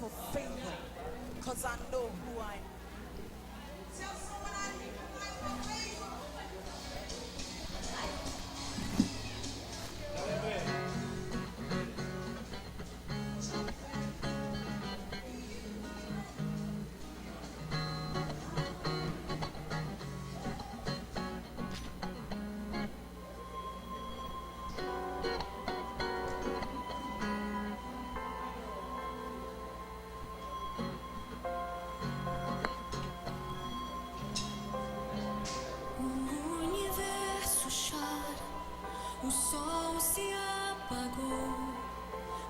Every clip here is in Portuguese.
for favor, because I know who I am. O sol se apagou,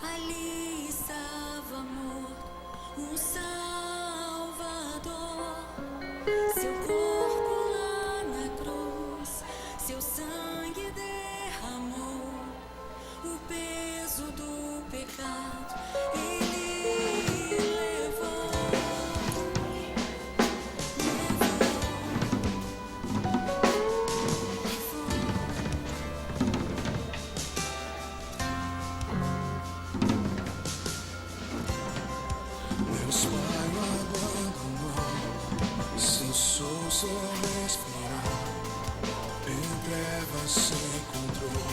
ali estava morto um Salvador. Seu corpo lá na cruz, seu sangue derramou o peso do pecado. Ele levou. Meus pais abandonou, cessou seu respirar. Em trevas se encontrou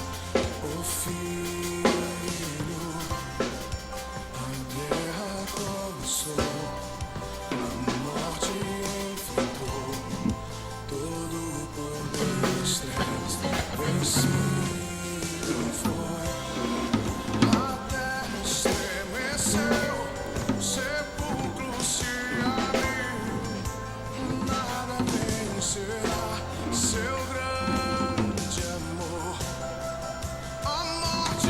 o filho. A guerra começou, a morte enfrentou. Todo o poder das trevas vencido foi. A terra estremeceu, o sepulcro se abriu. Nada vencerá seu grande amor. A morte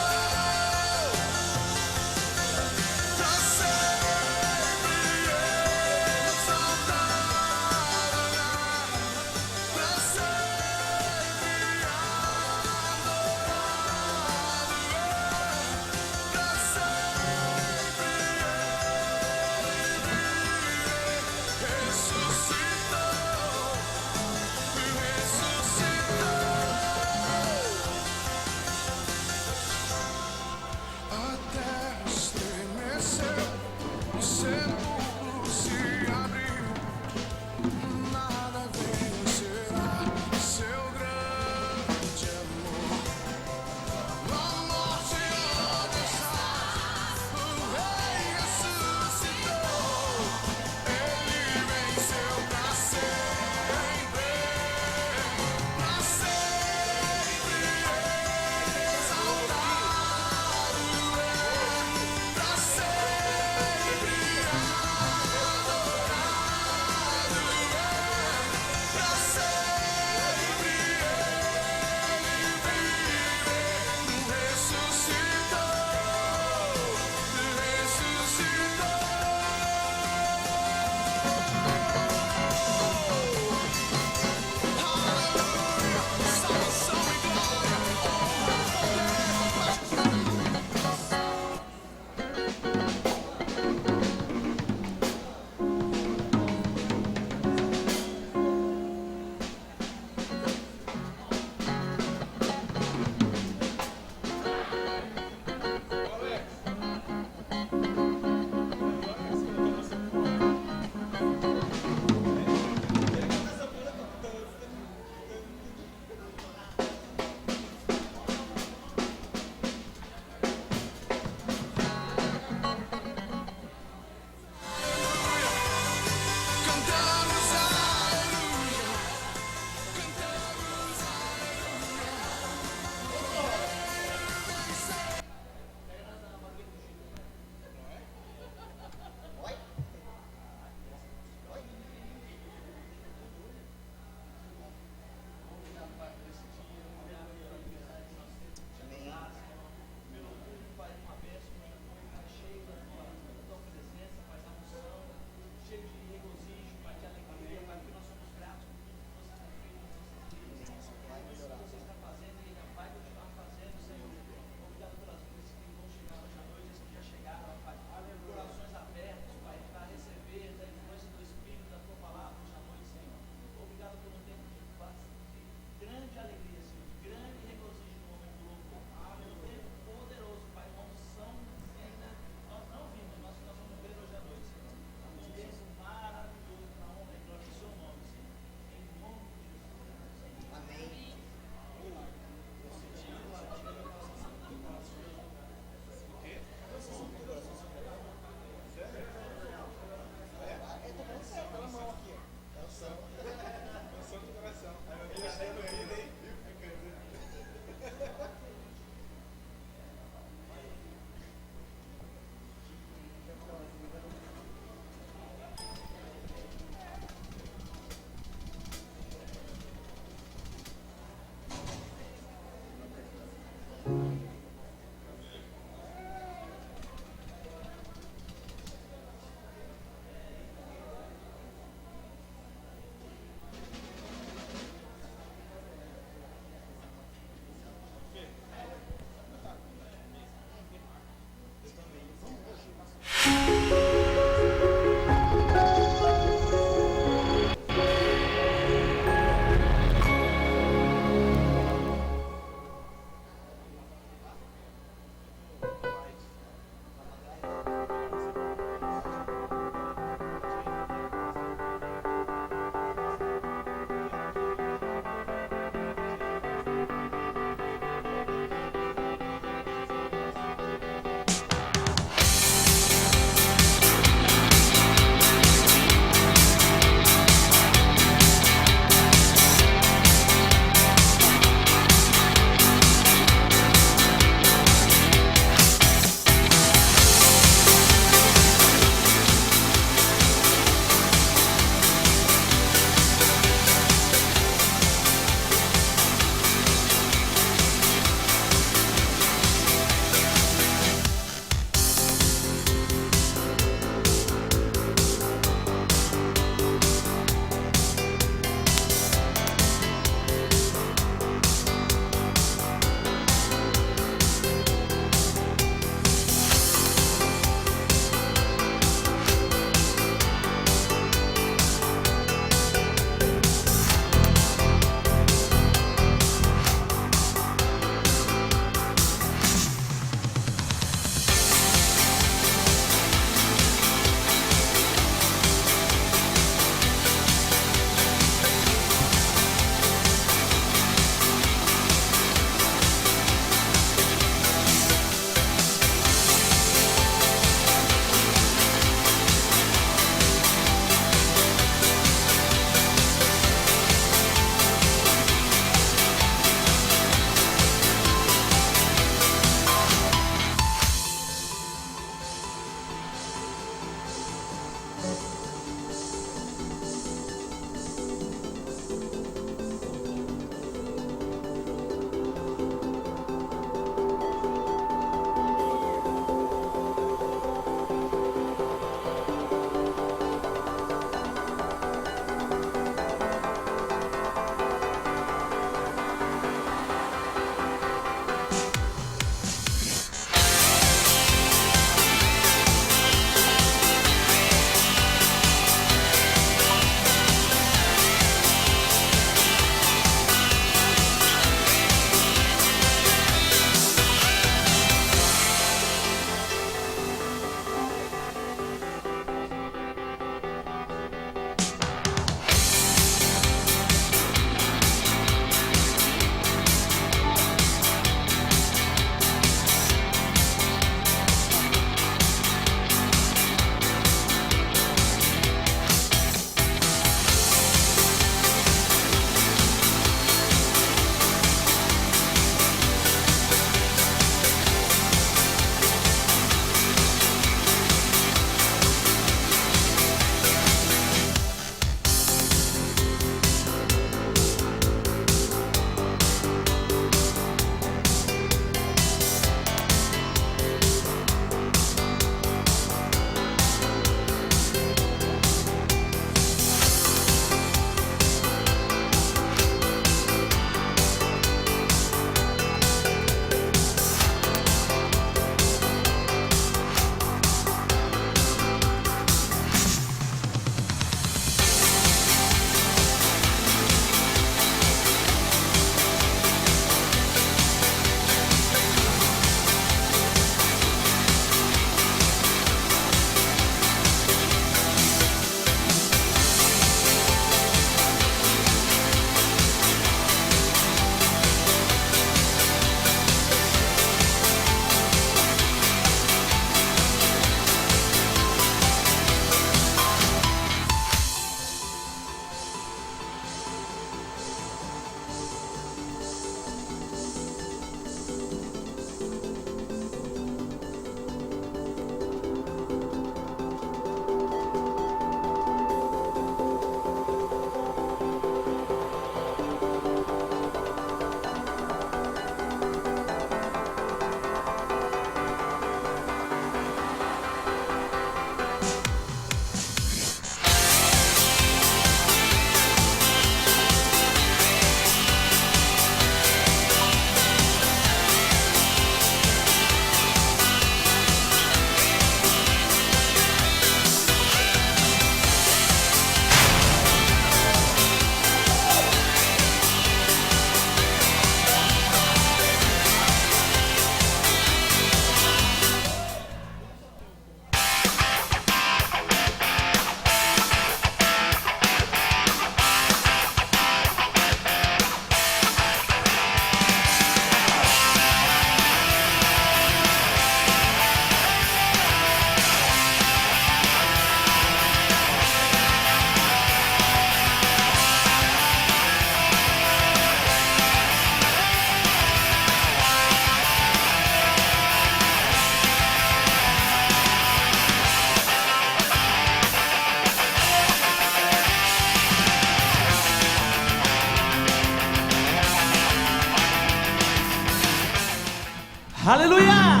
Aleluia!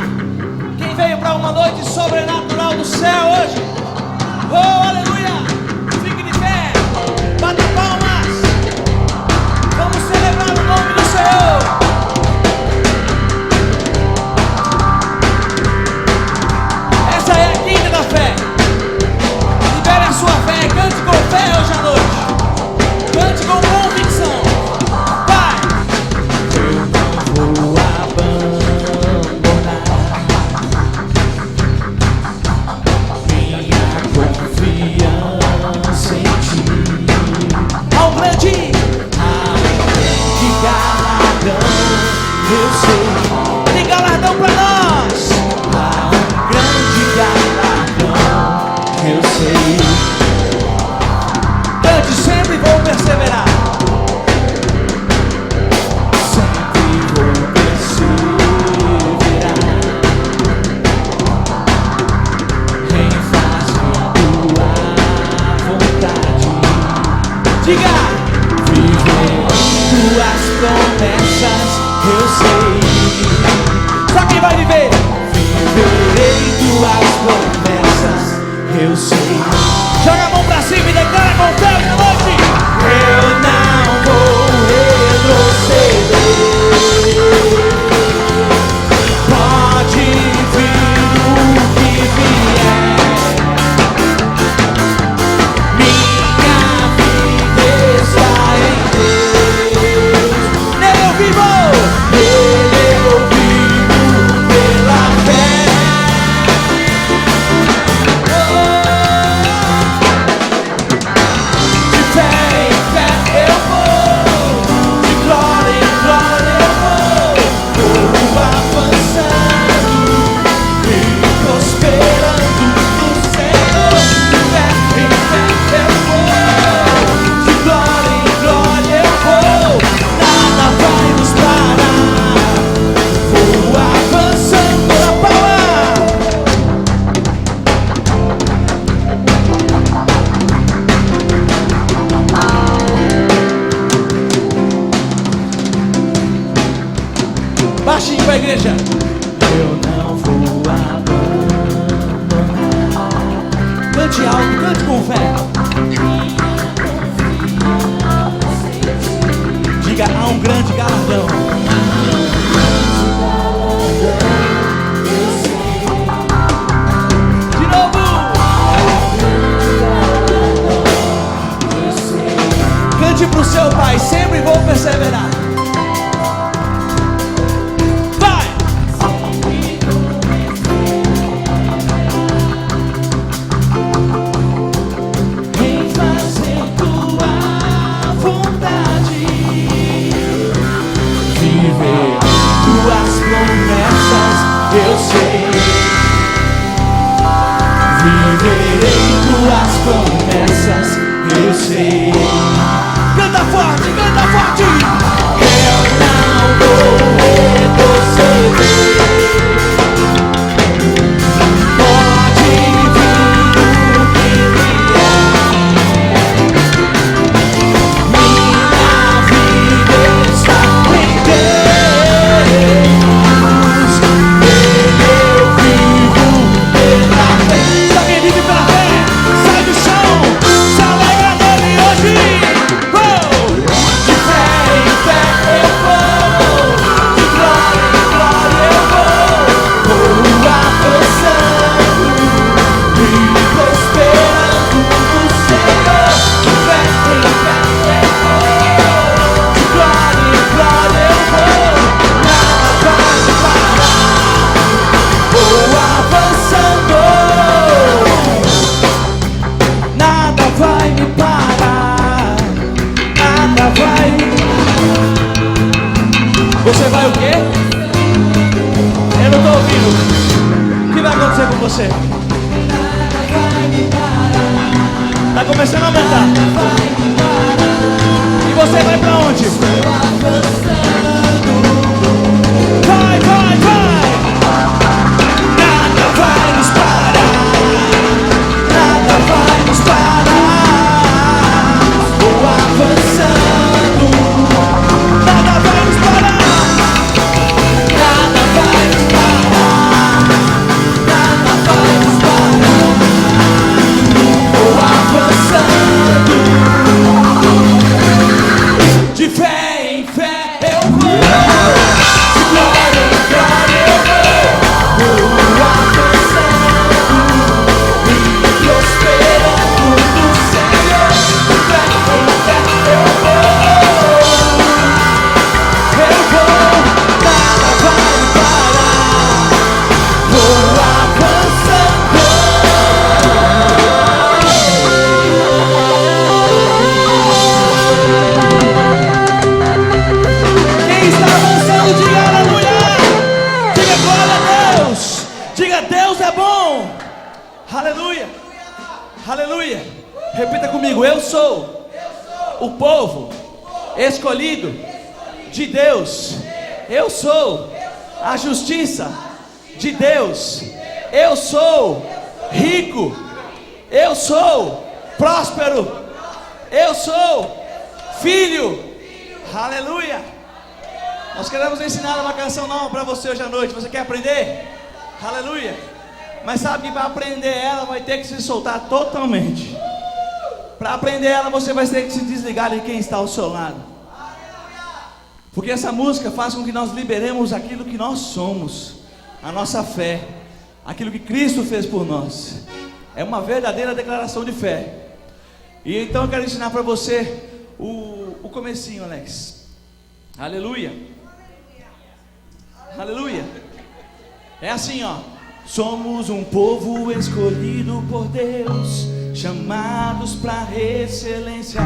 Quem veio para uma noite sobrenatural do céu hoje? Oh, aleluia! Fique de pé, bata palmas. Vamos celebrar o nome do Senhor. Essa é a quinta da fé. Libere a sua fé, cante com fé hoje à noite. Cante com convicção. Vai! Eu não vou abandonar. Diga, vivendo as promessas, eu sei. Só quem vai viver? Viverei tuas promessas, eu sei. Joga a mão pra cima e declara com fé esta noite. Eu não vou retroceder. Pode vir o que vier. Minha vida está em Deus. Nele eu vivo pela fé. De fé em fé eu vou, de glória em glória eu vou avançando e prosperando no Senhor. De fé em fé eu vou, de glória em glória eu vou, nada vai nos parar. Vou avançando na palavra. Baixinho pra igreja. Eu não vou abandonar. Cante alto, cante com fé. Diga, há um grande galardão. De novo. Cante pro seu pai, sempre vou perseverar. Vai! Em fazer tua vontade, viver tuas promessas, eu sei. Viverei tuas promessas, eu sei. Canta forte, canta forte. Eu não vou retroceder. Pode vir o que vier. Minha vida está em Deus. Nele eu vivo pela fé. Se alguém vive pela fé, sai do chão, se alegra nele hoje. De fé em fé eu vou, de glória em glória eu vou avançando e prosperando no Senhor. De fé em fé eu vou, de glória em glória eu vou, nada vai me parar. Vou avançando, nada vai me parar, nada vai. Você vai o quê? Eu não tô ouvindo. O que vai acontecer com você? Tá começando a aumentar. E você vai pra onde? Vai, vai, vai. Nada vai nos parar. Nada vai nos parar. Vou avançando. Nada vai nos parar. Nada vai nos parar. Nada vai nos parar. Vou avançando. De fé em fé eu vou. De glória em glória eu vou. Vou avançando e prosperando no Senhor. De fé em fé eu vou. Nada vai me parar. Vou avançando. Quem está avançando, diga aleluia. Diga glória a Deus. Diga Deus é bom. Aleluia. Aleluia. Repita comigo. Eu sou o povo escolhido de Deus. Eu sou a justiça de Deus. Eu sou rico. Eu sou próspero. Eu sou Filho. Aleluia. Nós queremos ensinar uma canção nova para você hoje à noite. Você quer aprender? Aleluia. Mas sabe que para aprender ela vai ter que se soltar totalmente. Para aprender ela você vai ter que se desligar de quem está ao seu lado. Porque essa música faz com que nós liberemos aquilo que nós somos, a nossa fé, aquilo que Cristo fez por nós. É uma verdadeira declaração de fé. E então eu quero ensinar para você o comecinho, Alex. Aleluia. Aleluia. É assim, ó. Somos um povo escolhido por Deus, chamados para excelência.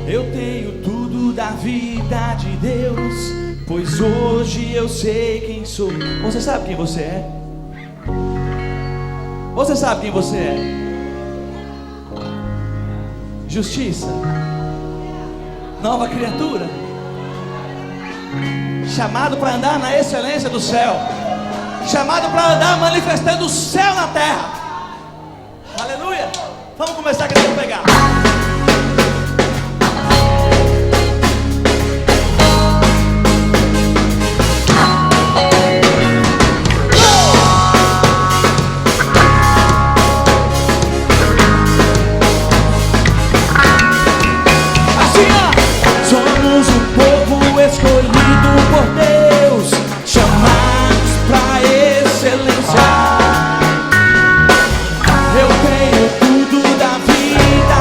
Eu tenho tudo da vida de Deus, pois hoje eu sei quem sou. Você sabe quem você é? Você sabe quem você é? Justiça, nova criatura, chamado para andar na excelência do céu, chamado para andar manifestando o céu na terra. Aleluia. Vamos começar querendo pegar. Escolhido por Deus, chamados pra excelência. Eu tenho tudo da vida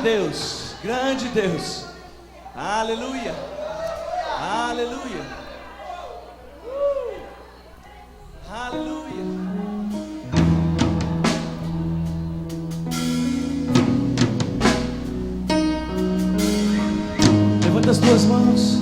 Deus, grande Deus. Aleluia, aleluia, aleluia. Levanta as tuas mãos.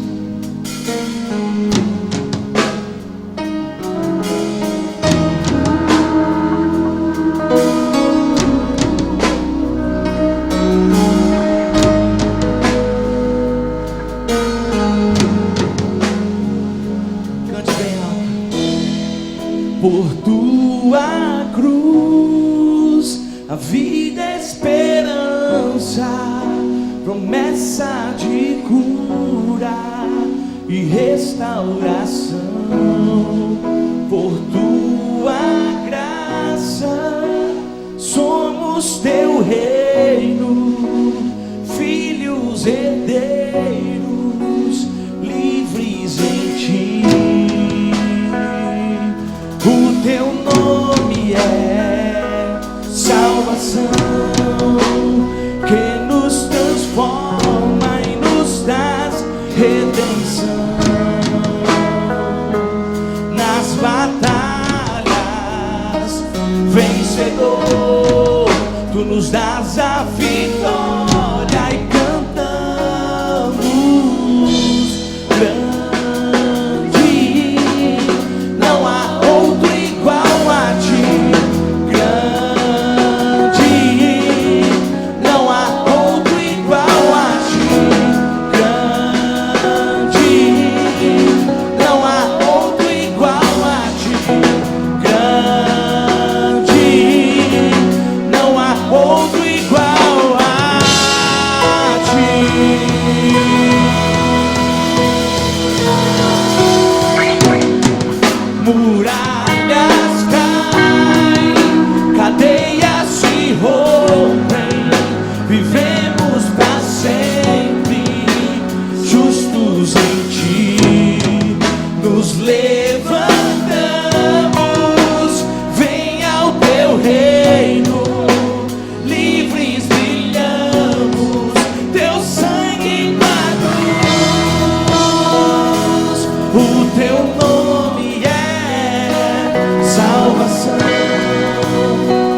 Por tua cruz, a vida é esperança, promessa de cura e restauração. Por tua graça, somos teu reino, filhos herdeiros, livres em ti. O teu nome é salvação, que nos transforma e nos dá redenção. Nas batalhas, vencedor, tu nos dás a vitória e cantamos grande. Não há outro igual a ti, grande. Não há outro igual a ti, grande. Não há outro igual a ti, grande. Não há outro igual a ti. Muralhas caem, cadeias se rompem, vivemos para sempre, justos em ti. Nos levantamos, vem ao teu reino, livres brilhamos, teu sangue na cruz. O teu nome é salvação,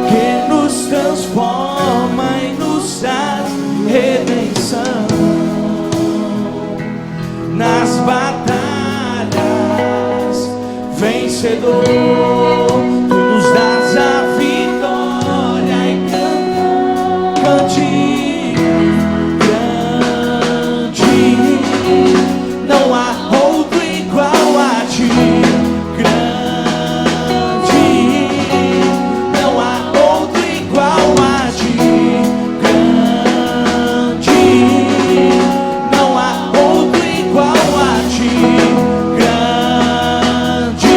que nos transforma e nos dá redenção. Nas batalhas, vencedor, tu nos dás a vitória e cante grande. Não há outro igual a ti, grande. Não há outro igual a ti, grande. Não há outro igual a ti, grande.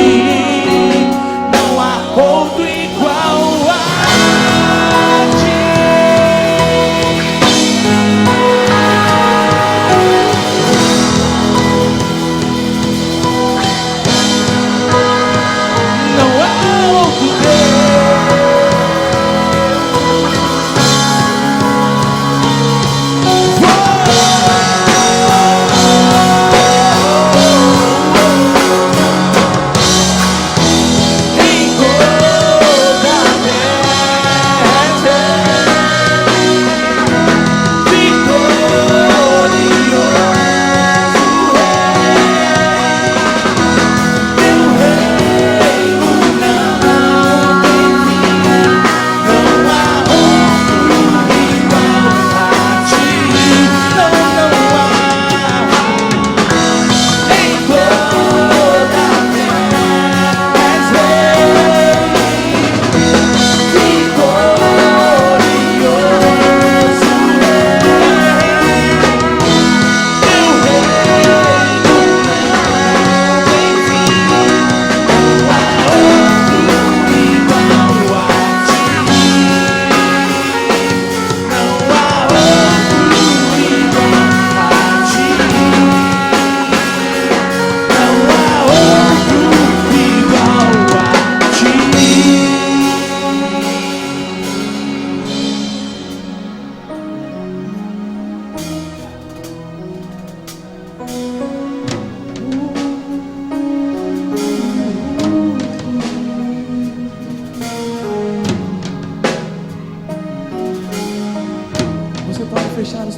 Não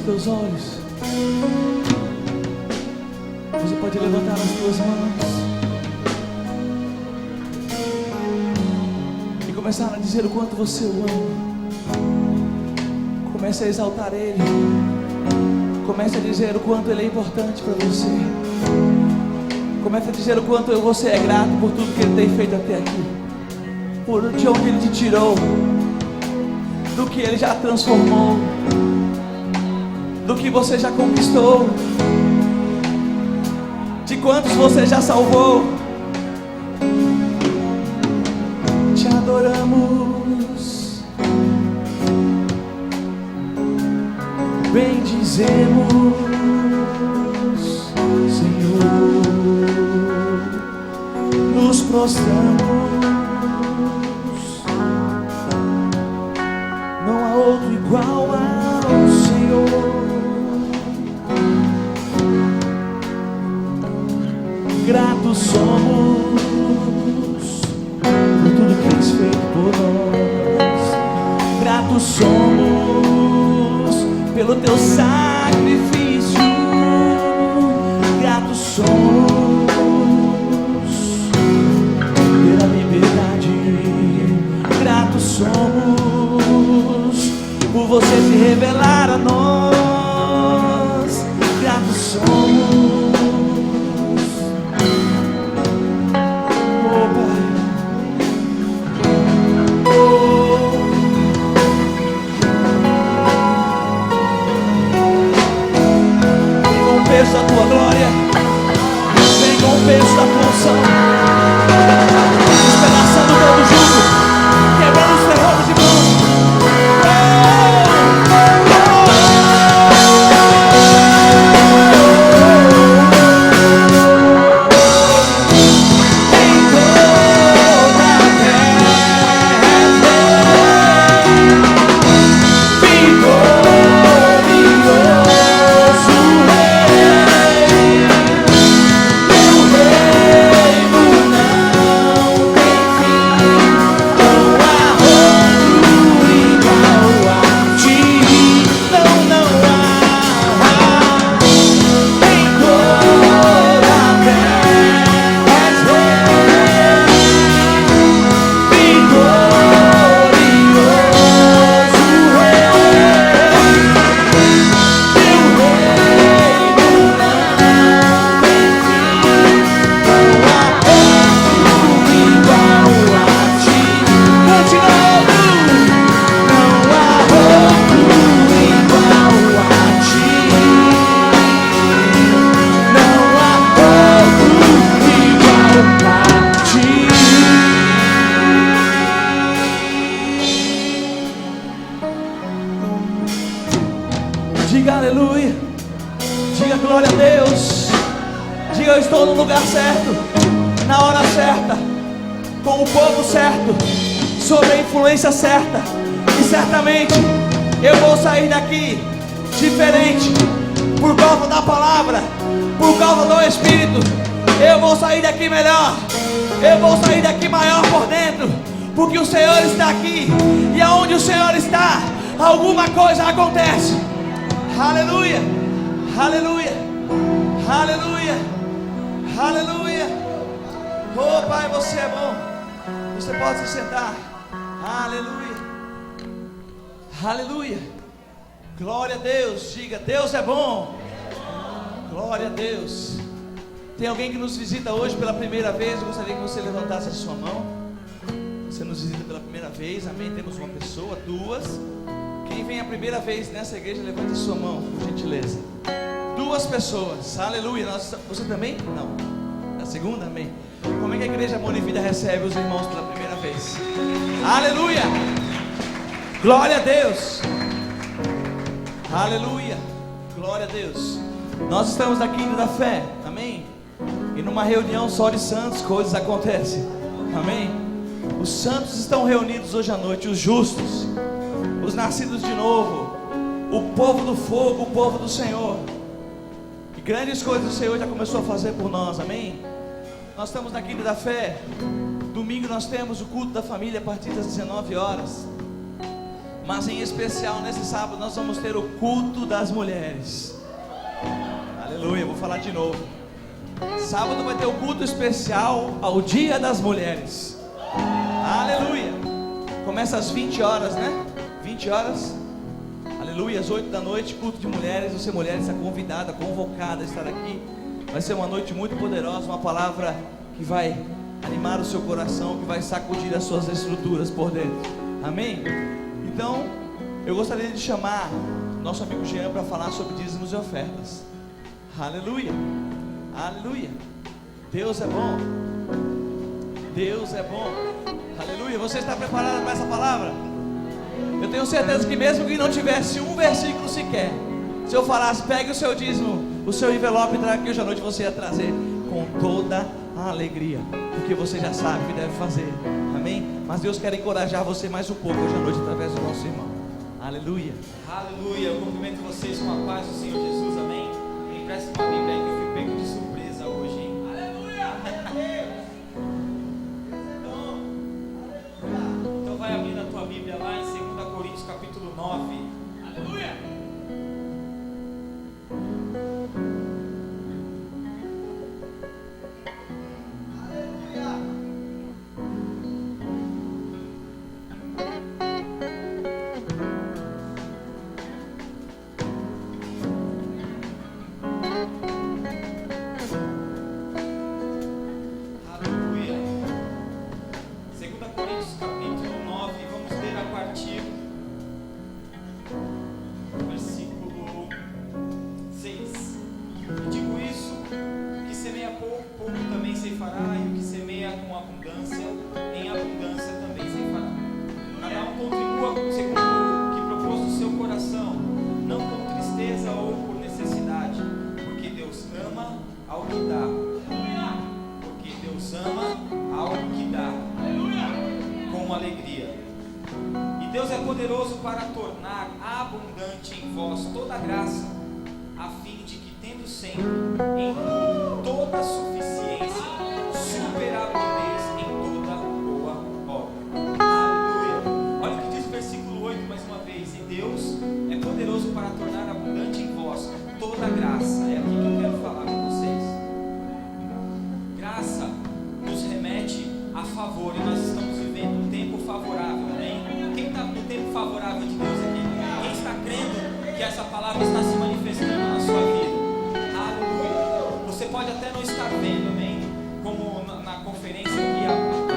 teus olhos. Você pode levantar as tuas mãos e começar a dizer o quanto você o ama. Comece a exaltar Ele. Comece a dizer o quanto Ele é importante para você. Comece a dizer o quanto você é grato por tudo que Ele tem feito até aqui, por de onde Ele te tirou, do que Ele já transformou, do que você já conquistou, de quantos você já salvou. Te adoramos, bendizemos, Senhor, nos prostramos. Não há outro igual ao Senhor. Gratos somos por tudo que tens feito por nós. Gratos somos pelo teu sacrifício. Gratos somos pela liberdade. Gratos somos por você se revelar a nós. Gratos somos. Da tua glória, vem com o peso da tua unção, despedaçando todo jugo, quebrando os ferrolhos de bronze. Diga aleluia, diga glória a Deus, diga eu estou no lugar certo, na hora certa, com o povo certo, sob a influência certa, e certamente eu vou sair daqui diferente, por causa da palavra, por causa do Espírito. Eu vou sair daqui melhor, eu vou sair daqui maior por dentro, porque o Senhor está aqui, e aonde o Senhor está, alguma coisa acontece. Aleluia, aleluia, aleluia, aleluia. Oh Pai, você é bom. Você pode se sentar. Aleluia, aleluia. Glória a Deus. Diga, Deus é bom. Glória a Deus. Tem alguém que nos visita hoje pela primeira vez? Eu gostaria que você levantasse a sua mão. Você nos visita pela primeira vez, amém? Temos uma pessoa, duas. Quem vem a primeira vez nessa igreja, levante a sua mão, por gentileza. Duas pessoas, aleluia. Você também? Não. A segunda, amém. Como é que a igreja Amor e Vida recebe os irmãos pela primeira vez? Aleluia. Glória a Deus. Aleluia. Glória a Deus. Nós estamos aqui indo da fé, amém? E numa reunião só de santos, coisas acontecem, amém? Os santos estão reunidos hoje à noite, os justos, os nascidos de novo, o povo do fogo, o povo do Senhor. E grandes coisas o Senhor já começou a fazer por nós, amém? Nós estamos na Quinta da Fé. Domingo nós temos o culto da família a partir das 19 horas. Mas em especial nesse sábado nós vamos ter o culto das mulheres. Aleluia, vou falar de novo. Sábado vai ter o culto especial ao Dia das Mulheres. Aleluia. Começa às 20 horas, né? 20 horas. Aleluia, às 8 da noite, culto de mulheres. Você mulher está convidada, convocada a estar aqui. Vai ser uma noite muito poderosa, uma palavra que vai animar o seu coração, que vai sacudir as suas estruturas por dentro. Amém? Então, eu gostaria de chamar nosso amigo Jean para falar sobre dízimos e ofertas. Aleluia, aleluia. Deus é bom. Deus é bom. Aleluia. Você está preparado para essa palavra? Eu tenho certeza que mesmo que não tivesse um versículo sequer, se eu falasse, pegue o seu dízimo, o seu envelope e traga aqui hoje à noite, você ia trazer com toda a alegria, porque você já sabe o que deve fazer. Amém? Mas Deus quer encorajar você mais um pouco hoje à noite através do nosso irmão. Aleluia. Aleluia. Eu cumprimento vocês com a paz do Senhor Jesus. Amém? Empresta uma Bíblia aí que eu fui pego de surpresa hoje, hein? Aleluia. Então vai abrindo a tua Bíblia lá em 2 Coríntios capítulo 9. Aleluia. Aleluia. 2 Coríntios capítulo 9, vamos ler a partir do versículo 6. Eu digo isso, que semeia pouco, pouco também ceifará, e o que semeia com abundância, em abundância também ceifará. Cada um contribua segundo o que propôs no seu coração, não com tristeza ou por necessidade, porque Deus ama ao que dá. Porque Deus ama ao que dá, com alegria. E Deus é poderoso para tornar abundante em vós toda graça, a fim de que, tendo sempre em toda a suficiência, superabundeis em toda boa obra. Aleluia. Olha o que diz o versículo 8 mais uma vez. E Deus é poderoso para tornar abundante em vós toda graça. É aqui que eu quero falar com vocês. Graça nos remete a favor, e nós estamos vivendo um tempo favorável, amém? Quem está no tempo favorável de Deus aqui? Quem está crendo que essa palavra está se manifestando na sua vida? Aleluia. Você pode até não estar vendo, amém? Como na conferência aqui, a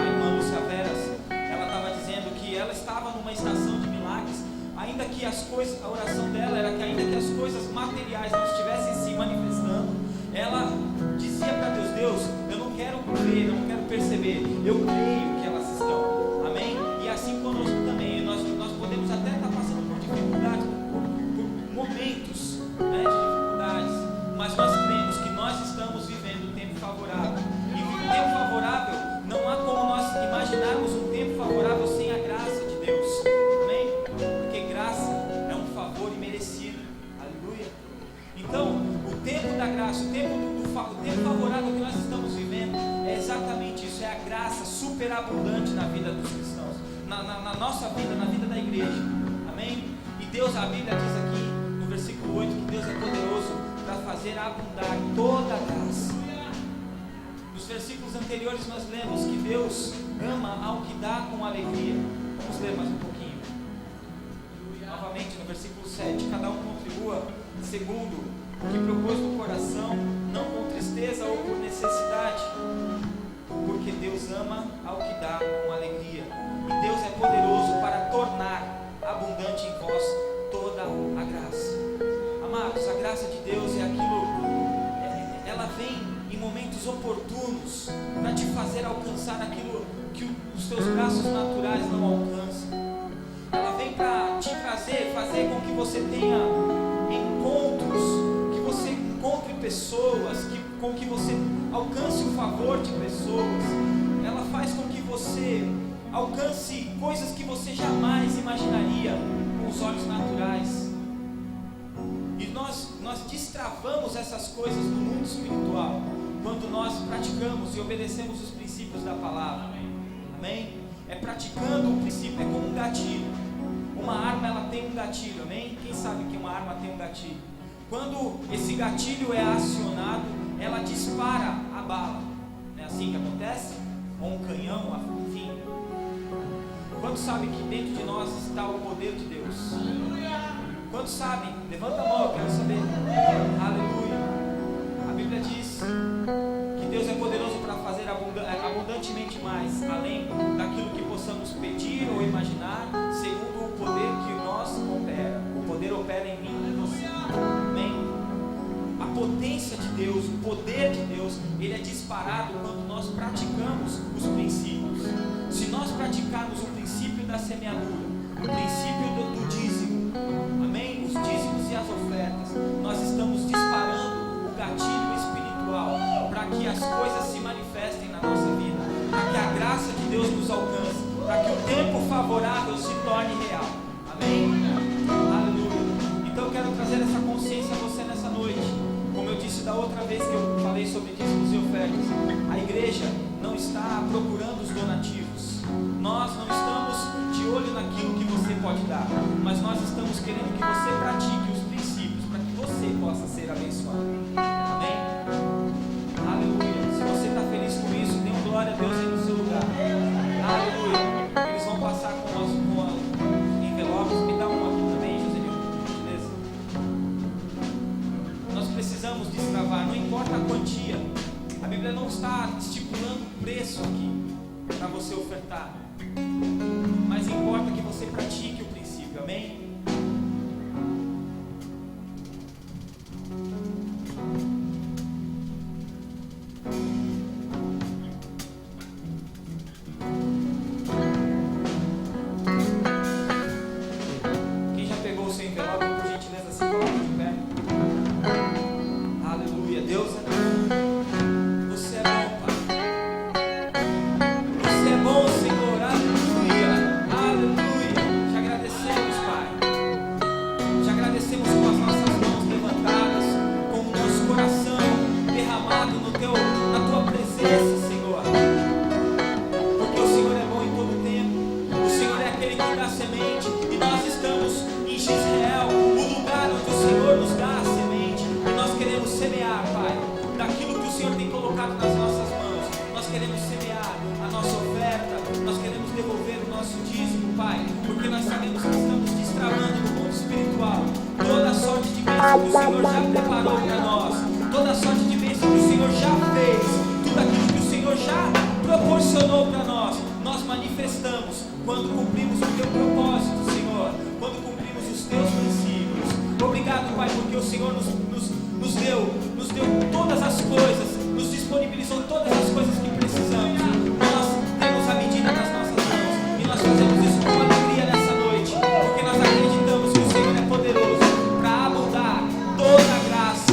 irmã Lúcia Veras, ela estava dizendo que ela estava numa estação de milagres, ainda que as coisas, a oração dela era que ainda que as coisas materiais não estivessem se manifestando, ela dizia para Deus: Deus, eu não quero ver, eu não quero perceber, eu creio que elas estão, amém? E assim conosco também, nós podemos até estar passando por dificuldades, por momentos, né, de dificuldades, mas nós cremos que nós estamos vivendo um tempo favorável, e um tempo favorável, não há como nós imaginarmos um tempo favorável sem a graça de Deus, amém? Porque graça é um favor imerecido, aleluia. Então, o tempo da graça, o tempo favorável que nós estamos vivendo é exatamente isso, é a graça superabundante na vida dos cristãos, na nossa vida, na vida da igreja, amém? E Deus, a Bíblia diz aqui no versículo 8 que Deus é poderoso para fazer abundar toda a graça. Nos versículos anteriores nós lemos que Deus ama ao que dá com alegria. Vamos ler mais um pouquinho. Novamente no versículo 7, cada um contribua segundo o que propôs no coração, não com tristeza ou por necessidade, porque Deus ama ao que dá com alegria. E Deus é poderoso para tornar abundante em vós toda a graça. Amados, a graça de Deus é aquilo, ela vem em momentos oportunos para te fazer alcançar aquilo que os teus braços naturais não alcançam. Ela vem para te fazer com que você tenha encontros, encontre pessoas, com que você alcance o favor de pessoas. Ela faz com que você alcance coisas que você jamais imaginaria com os olhos naturais. E nós destravamos essas coisas no mundo espiritual quando nós praticamos e obedecemos os princípios da palavra. Amém? É praticando o princípio, é como um gatilho. Uma arma tem um gatilho, amém? Quem sabe que uma arma tem um gatilho? Quando esse gatilho é acionado, ela dispara a bala. Não é assim que acontece? Ou um canhão, enfim. Quantos sabem que dentro de nós está o poder de Deus? Quantos sabem? Levanta a mão, eu quero saber. Aleluia. A Bíblia diz que Deus é poderoso para fazer abundantemente mais, além daquilo que possamos pedir ou imaginar, segundo o poder que nós opera. O poder opera em mim e em você. Amém? A potência de Deus, o poder de Deus, ele é disparado quando nós praticamos os princípios. Se nós praticarmos o princípio da semeadura, o princípio do dízimo, amém? Os dízimos e as ofertas, nós estamos disparando o gatilho espiritual para que as coisas se manifestem na nossa vida, para que a graça de Deus nos alcance, para que o tempo favorável se torne real. Amém? Aleluia. Então eu quero trazer essa consciência a você nessa noite. Como eu disse da outra vez que eu falei sobre dízimos e ofertas, a igreja não está procurando os donativos. Nós não estamos de olho naquilo que você pode dar, mas nós estamos querendo que você pratique os princípios para que você possa ser abençoado. Amém? Aleluia. Se você está feliz com isso, dê um glória a Deus aí no seu lugar. Aleluia. Eles vão passar com os envelopes. Me dá um aqui também, Joselino, por gentileza. Nós precisamos destravar, não importa a quantia. A Bíblia não está estipulando preço aqui para você ofertar, mas importa que você pratique o princípio. Amém? Quem já pegou o seu envelope, por gentileza, se coloca de pé. Aleluia. Deus é bom. Você é bom, Pai. Você é bom, Senhor. Aleluia. Aleluia. Te agradecemos, Pai. Te agradecemos com as nossas mãos levantadas, com o nosso coração derramado na tua presença, Senhor. Porque o Senhor é bom em todo tempo. O Senhor é aquele que dá semente. E nós estamos em Gisrael, o lugar onde o Senhor nos dá a semente. E nós queremos semear, Pai, daquilo que o Senhor tem colocado nas nossas mãos. Nós queremos semear a nossa oferta. Nós queremos devolver o nosso dízimo, Pai, porque nós sabemos que estamos destravando no mundo espiritual toda a sorte de bênção que o Senhor já preparou para nós, toda a sorte de bênção que o Senhor já fez, tudo aquilo que o Senhor já proporcionou para nós. Nós manifestamos quando cumprimos o teu propósito, Senhor, quando cumprimos os teus princípios. Obrigado, Pai, porque o Senhor nos deu todas as coisas, nos disponibilizou todas as coisas que precisamos. Nós temos a medida nas nossas mãos e nós fazemos isso com alegria nessa noite, porque nós acreditamos que o Senhor é poderoso para abundar toda a graça,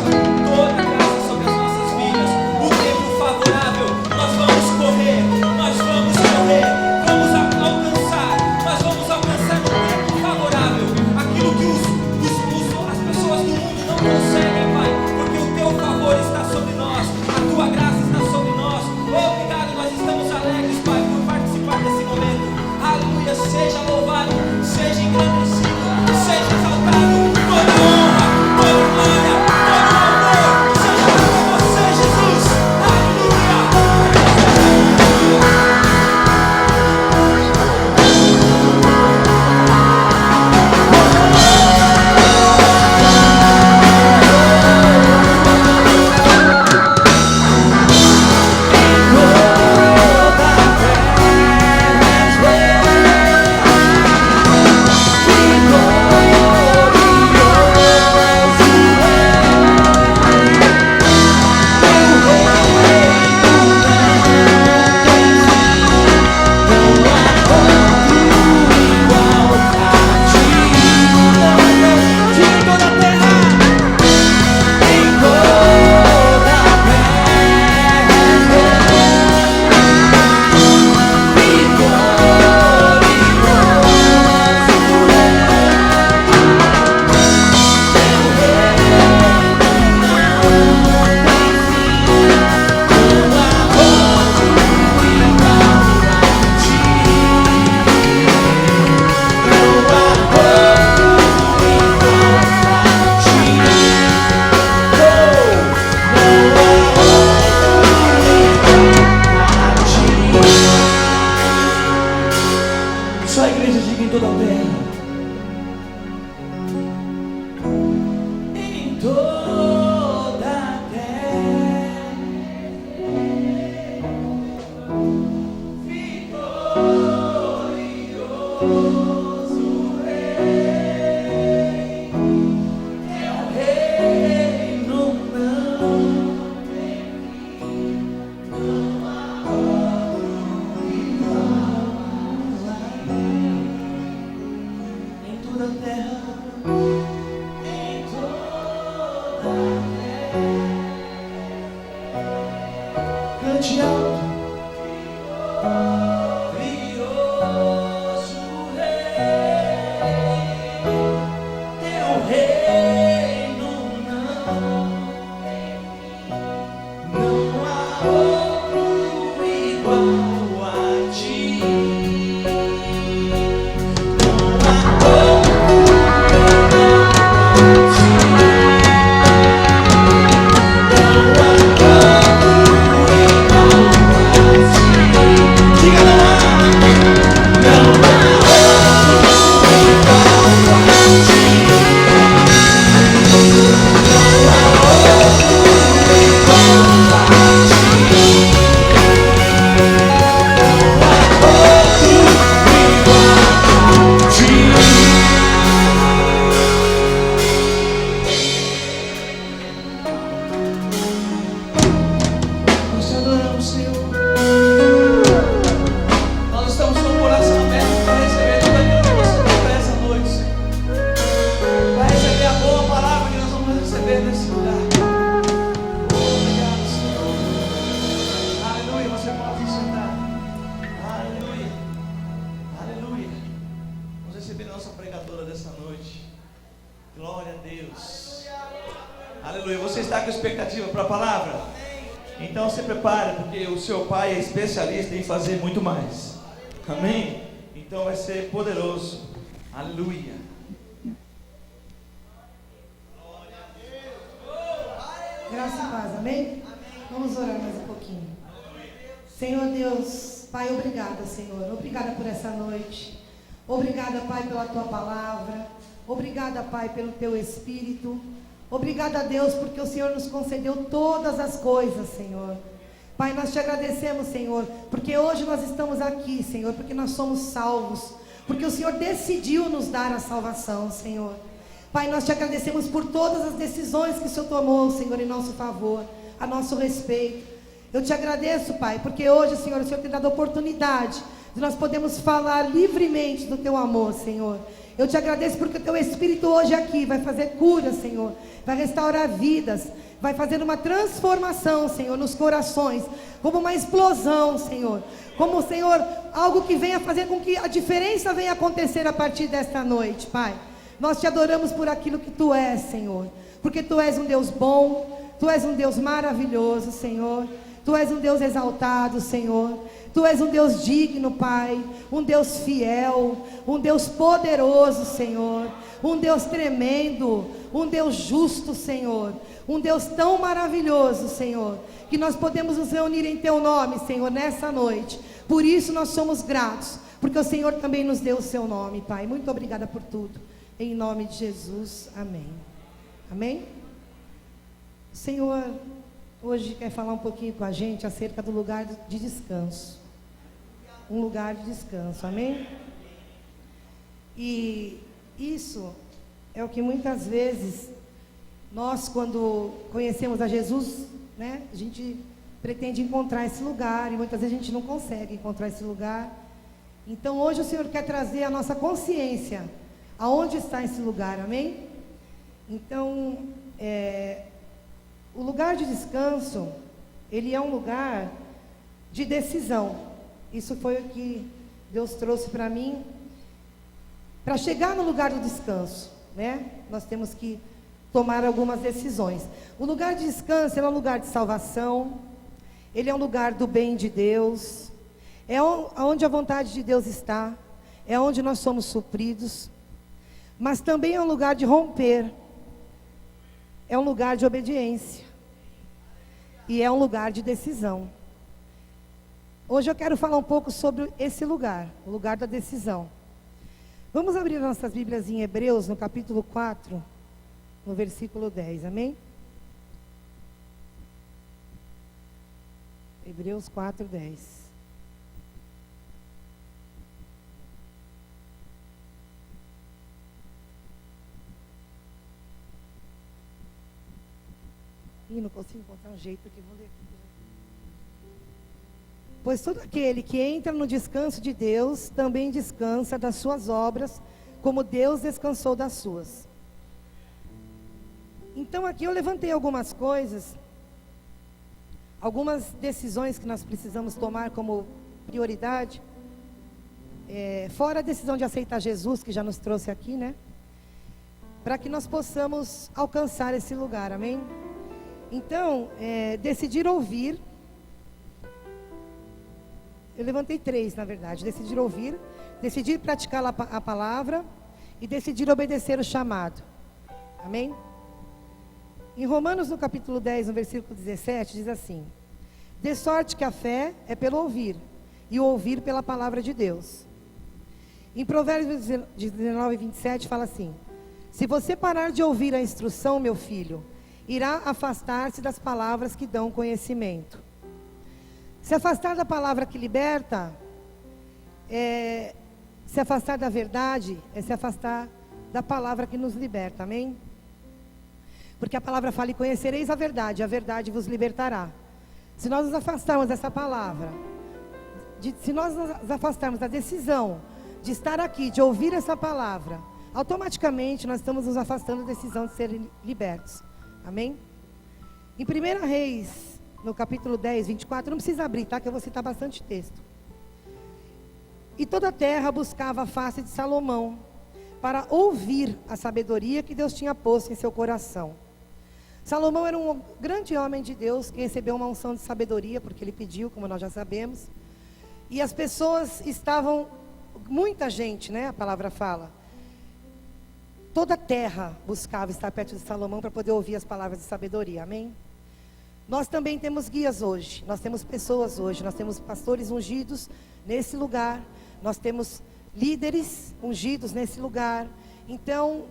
toda a terra. Em toda a terra, vitorioso Rei, teu reino não tem fim, não há outro igual a Ele. Em toda a terra, em toda a terra, cante alto. Glorioso Rei, teu reino não há outro igual a ti. Não há outro Nós te adoramos, Senhor. Nós estamos com o coração aberto para receber tudo aquilo que você tem para essa noite, Senhor. Para receber a boa palavra que nós vamos receber nesse lugar. Obrigado, Senhor. Aleluia. Você pode se sentar. Aleluia. Aleluia. Vamos receber a nossa pregadora dessa noite. Glória a Deus. Aleluia. Você está com expectativa para a palavra? Então se prepare, porque o seu pai é especialista em fazer muito mais. Amém? Então vai ser poderoso. Aleluia. Graça e paz, amém? Vamos orar mais um pouquinho. Senhor Deus, Pai, obrigada, Senhor. Obrigada por essa noite. Obrigada, Pai, pela Tua palavra. Obrigada, Pai, pelo Teu Espírito. Obrigada, Deus, porque o Senhor nos concedeu todas as coisas, Senhor. Pai, nós te agradecemos, Senhor, porque hoje nós estamos aqui, Senhor, porque nós somos salvos, porque o Senhor decidiu nos dar a salvação, Senhor. Pai, nós te agradecemos por todas as decisões que o Senhor tomou, Senhor, em nosso favor, a nosso respeito. Eu te agradeço, Pai, porque hoje, Senhor, o Senhor tem dado a oportunidade de nós podermos falar livremente do Teu amor, Senhor. Eu te agradeço porque o Teu Espírito hoje aqui vai fazer cura, Senhor, vai restaurar vidas, vai fazer uma transformação, Senhor, nos corações, como uma explosão, Senhor, como, Senhor, algo que venha fazer com que a diferença venha acontecer a partir desta noite, Pai. Nós te adoramos por aquilo que Tu és, Senhor, porque Tu és um Deus bom, Tu és um Deus maravilhoso, Senhor, Tu és um Deus exaltado, Senhor. Tu és um Deus digno, Pai, um Deus fiel, um Deus poderoso, Senhor, um Deus tremendo, um Deus justo, Senhor, um Deus tão maravilhoso, Senhor, que nós podemos nos reunir em Teu nome, Senhor, nessa noite. Por isso nós somos gratos, porque o Senhor também nos deu o Seu nome, Pai. Muito obrigada por tudo, em nome de Jesus, amém. Amém? O Senhor hoje quer falar um pouquinho com a gente acerca do lugar de descanso. Um lugar de descanso, amém? E isso é o que muitas vezes nós, quando conhecemos a Jesus, né, a gente pretende encontrar esse lugar e muitas vezes a gente não consegue encontrar esse lugar. Então hoje o Senhor quer trazer a nossa consciência aonde está esse lugar, amém? Então, o lugar de descanso, ele é um lugar de decisão. Isso foi o que Deus trouxe para mim. Para chegar no lugar do descanso, né? Nós temos que tomar algumas decisões. O lugar de descanso é um lugar de salvação. Ele é um lugar do bem de Deus. É onde a vontade de Deus está. É onde nós somos supridos. Mas também é um lugar de romper. É um lugar de obediência. E é um lugar de decisão. Hoje eu quero falar um pouco sobre esse lugar, o lugar da decisão. Vamos abrir nossas Bíblias em Hebreus, no capítulo 4, no versículo 10, amém? Hebreus 4, 10. Ih, não consigo encontrar um jeito aqui, vou ler aqui. Pois todo aquele que entra no descanso de Deus, também descansa das suas obras, como Deus descansou das suas. Então aqui eu levantei algumas coisas, algumas decisões que nós precisamos tomar como prioridade, fora a decisão de aceitar Jesus, que já nos trouxe aqui, né? Para que nós possamos alcançar esse lugar, amém? Então, decidir ouvir. Eu levantei 3, na verdade. Decidir ouvir, decidir praticar a palavra e decidir obedecer o chamado. Amém? Em Romanos, no capítulo 10, no versículo 17, diz assim: de sorte que a fé é pelo ouvir, e o ouvir pela palavra de Deus. Em Provérbios 19, 27, fala assim: se você parar de ouvir a instrução, meu filho, irá afastar-se das palavras que dão conhecimento. Se afastar da palavra que liberta, se afastar da verdade, é se afastar da palavra que nos liberta, amém? Porque a palavra fala: e conhecereis a verdade vos libertará. Se nós nos afastarmos dessa palavra, se nós nos afastarmos da decisão de estar aqui, de ouvir essa palavra, automaticamente nós estamos nos afastando da decisão de serem libertos, amém? Em 1 Reis, no capítulo 10, 24, não precisa abrir, tá? Que eu vou citar bastante texto. E toda a terra buscava a face de Salomão, para ouvir a sabedoria que Deus tinha posto em seu coração. Salomão era um grande homem de Deus, que recebeu uma unção de sabedoria, porque ele pediu, como nós já sabemos. E as pessoas estavam, muita gente, né? A palavra fala. Toda a terra buscava estar perto de Salomão para poder ouvir as palavras de sabedoria, amém? Nós também temos guias hoje, nós temos pessoas hoje, nós temos pastores ungidos nesse lugar, nós temos líderes ungidos nesse lugar. Então,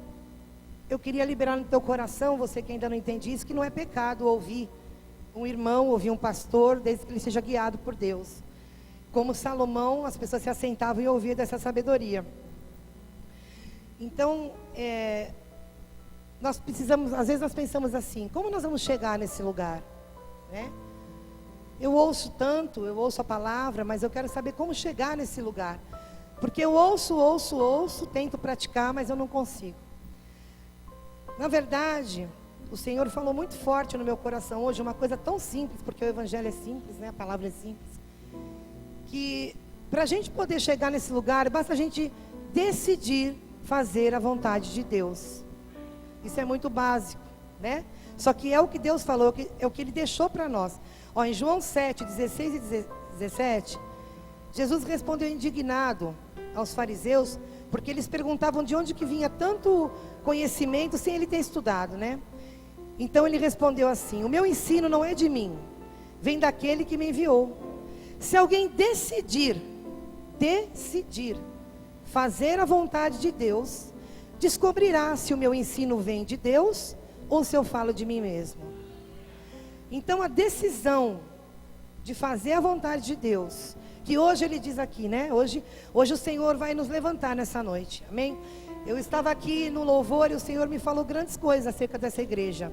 eu queria liberar no teu coração, você que ainda não entende isso, que não é pecado ouvir um irmão, ouvir um pastor, desde que ele seja guiado por Deus. Como Salomão, as pessoas se assentavam e ouviam dessa sabedoria. Então, nós precisamos, às vezes nós pensamos assim: como nós vamos chegar nesse lugar? Né? Eu ouço tanto, eu ouço a palavra, mas eu quero saber como chegar nesse lugar. Porque eu ouço, tento praticar, mas eu não consigo. Na verdade, o Senhor falou muito forte no meu coração hoje, uma coisa tão simples, porque o Evangelho é simples, né? A palavra é simples. Que para a gente poder chegar nesse lugar, basta a gente decidir fazer a vontade de Deus. Isso é muito básico, né? Só que é o que Deus falou, é o que Ele deixou para nós. Ó, em João 7, 16 e 17, Jesus respondeu indignado aos fariseus, porque eles perguntavam de onde que vinha tanto conhecimento sem ele ter estudado, né? Então ele respondeu assim: o meu ensino não é de mim, vem daquele que me enviou. Se alguém decidir fazer a vontade de Deus, descobrirá se o meu ensino vem de Deus ou se eu falo de mim mesmo. Então a decisão de fazer a vontade de Deus, que hoje ele diz aqui, né? Hoje o Senhor vai nos levantar nessa noite, amém? Eu estava aqui no louvor e o Senhor me falou grandes coisas acerca dessa igreja.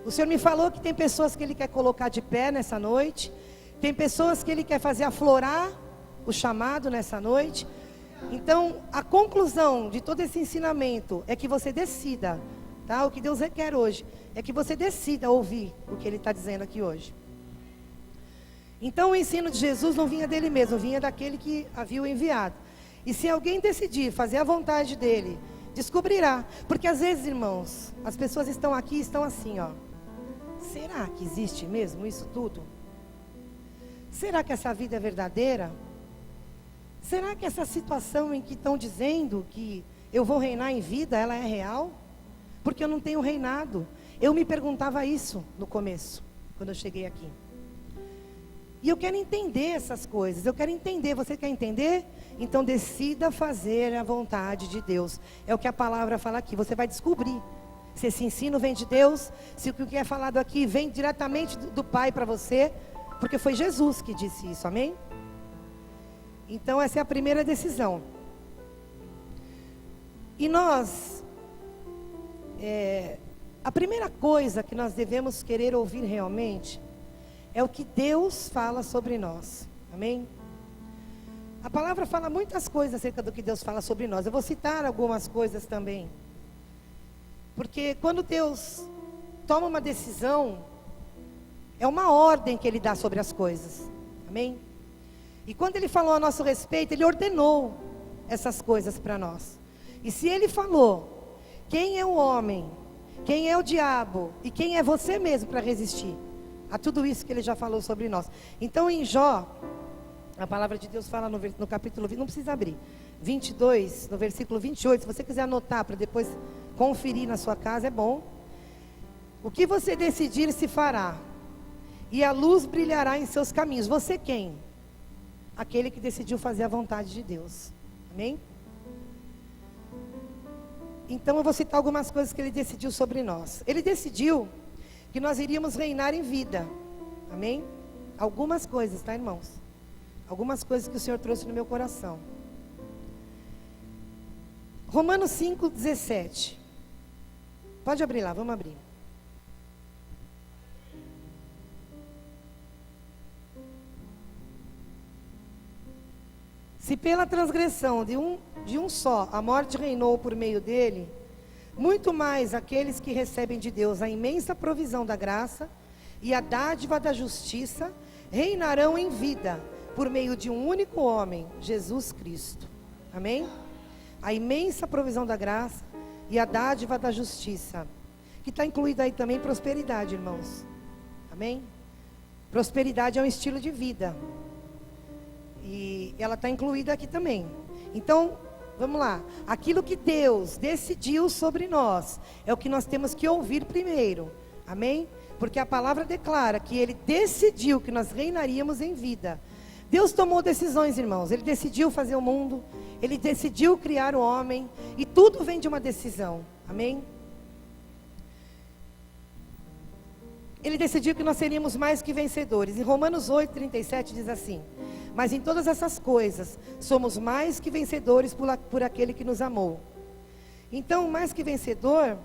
O Senhor me falou que tem pessoas que Ele quer colocar de pé nessa noite, tem pessoas que Ele quer fazer aflorar o chamado nessa noite. Então, a conclusão de todo esse ensinamento é que você decida, tá? O que Deus requer hoje é que você decida ouvir o que Ele está dizendo aqui hoje. Então, o ensino de Jesus não vinha dele mesmo, vinha daquele que havia o enviado. E se alguém decidir fazer a vontade dele, descobrirá. Porque às vezes, irmãos, as pessoas estão aqui e estão assim, ó. Será que existe mesmo isso tudo? Será que essa vida é verdadeira? Será que essa situação em que estão dizendo que eu vou reinar em vida, ela é real? Porque eu não tenho reinado. Eu me perguntava isso no começo, quando eu cheguei aqui. E eu quero entender essas coisas, eu quero entender, você quer entender? Então decida fazer a vontade de Deus. É o que a palavra fala aqui, você vai descobrir se esse ensino vem de Deus, se o que é falado aqui vem diretamente do Pai para você, porque foi Jesus que disse isso, amém? Então essa é a primeira decisão. E nós, a primeira coisa que nós devemos querer ouvir realmente é o que Deus fala sobre nós, amém? A palavra fala muitas coisas acerca do que Deus fala sobre nós. Eu vou citar algumas coisas também. Porque quando Deus toma uma decisão, é uma ordem que Ele dá sobre as coisas, amém? E quando Ele falou a nosso respeito, Ele ordenou essas coisas para nós. E se Ele falou, quem é o homem, quem é o diabo e quem é você mesmo para resistir a tudo isso que Ele já falou sobre nós? Então em Jó, a palavra de Deus fala no capítulo 20, não precisa abrir, 22, no versículo 28, se você quiser anotar para depois conferir na sua casa, é bom. O que você decidir se fará, e a luz brilhará em seus caminhos. Você quem? Aquele que decidiu fazer a vontade de Deus, amém? Então eu vou citar algumas coisas que Ele decidiu sobre nós. Ele decidiu que nós iríamos reinar em vida, amém? Algumas coisas, tá, irmãos? Algumas coisas que o Senhor trouxe no meu coração. Romanos 5:17. Pode abrir lá, vamos abrir. Se pela transgressão de um só a morte reinou por meio dele, muito mais aqueles que recebem de Deus a imensa provisão da graça e a dádiva da justiça reinarão em vida por meio de um único homem, Jesus Cristo. Amém? A imensa provisão da graça e a dádiva da justiça, que está incluída aí também prosperidade, irmãos. Amém? Prosperidade é um estilo de vida. E ela está incluída aqui também. Então, vamos lá. Aquilo que Deus decidiu sobre nós é o que nós temos que ouvir primeiro. Amém? Porque a palavra declara que Ele decidiu que nós reinaríamos em vida. Deus tomou decisões, irmãos. Ele decidiu fazer o mundo. Ele decidiu criar o homem. E tudo vem de uma decisão. Amém? Ele decidiu que nós seríamos mais que vencedores. Em Romanos 8:37 diz assim: mas em todas essas coisas somos mais que vencedores por aquele que nos amou. Então, mais que vencedor,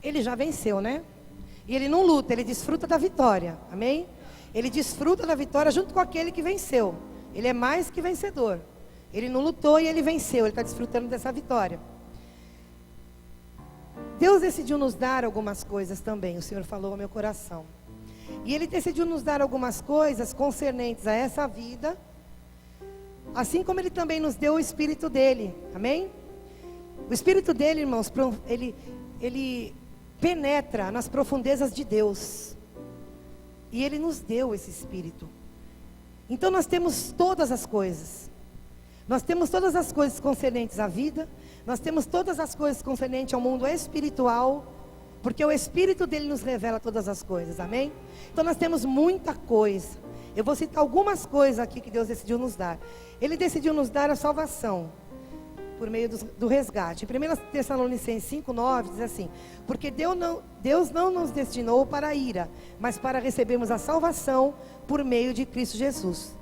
ele já venceu, né? E ele não luta, ele desfruta da vitória. Amém? Ele desfruta da vitória junto com aquele que venceu. Ele é mais que vencedor. Ele não lutou e ele venceu, ele está desfrutando dessa vitória. Deus decidiu nos dar algumas coisas também, o Senhor falou ao meu coração. E Ele decidiu nos dar algumas coisas concernentes a essa vida, assim como Ele também nos deu o Espírito dEle, amém? O Espírito dEle, irmãos, ele penetra nas profundezas de Deus. E Ele nos deu esse Espírito. Então nós temos todas as coisas. Nós temos todas as coisas concernentes à vida. Nós temos todas as coisas concernentes ao mundo espiritual. Porque o Espírito dele nos revela todas as coisas, amém? Então nós temos muita coisa. Eu vou citar algumas coisas aqui que Deus decidiu nos dar. Ele decidiu nos dar a salvação por meio do resgate. Em 1 Tessalonicenses 5:9 diz assim: porque Deus não nos destinou para a ira, mas para recebermos a salvação por meio de Cristo Jesus.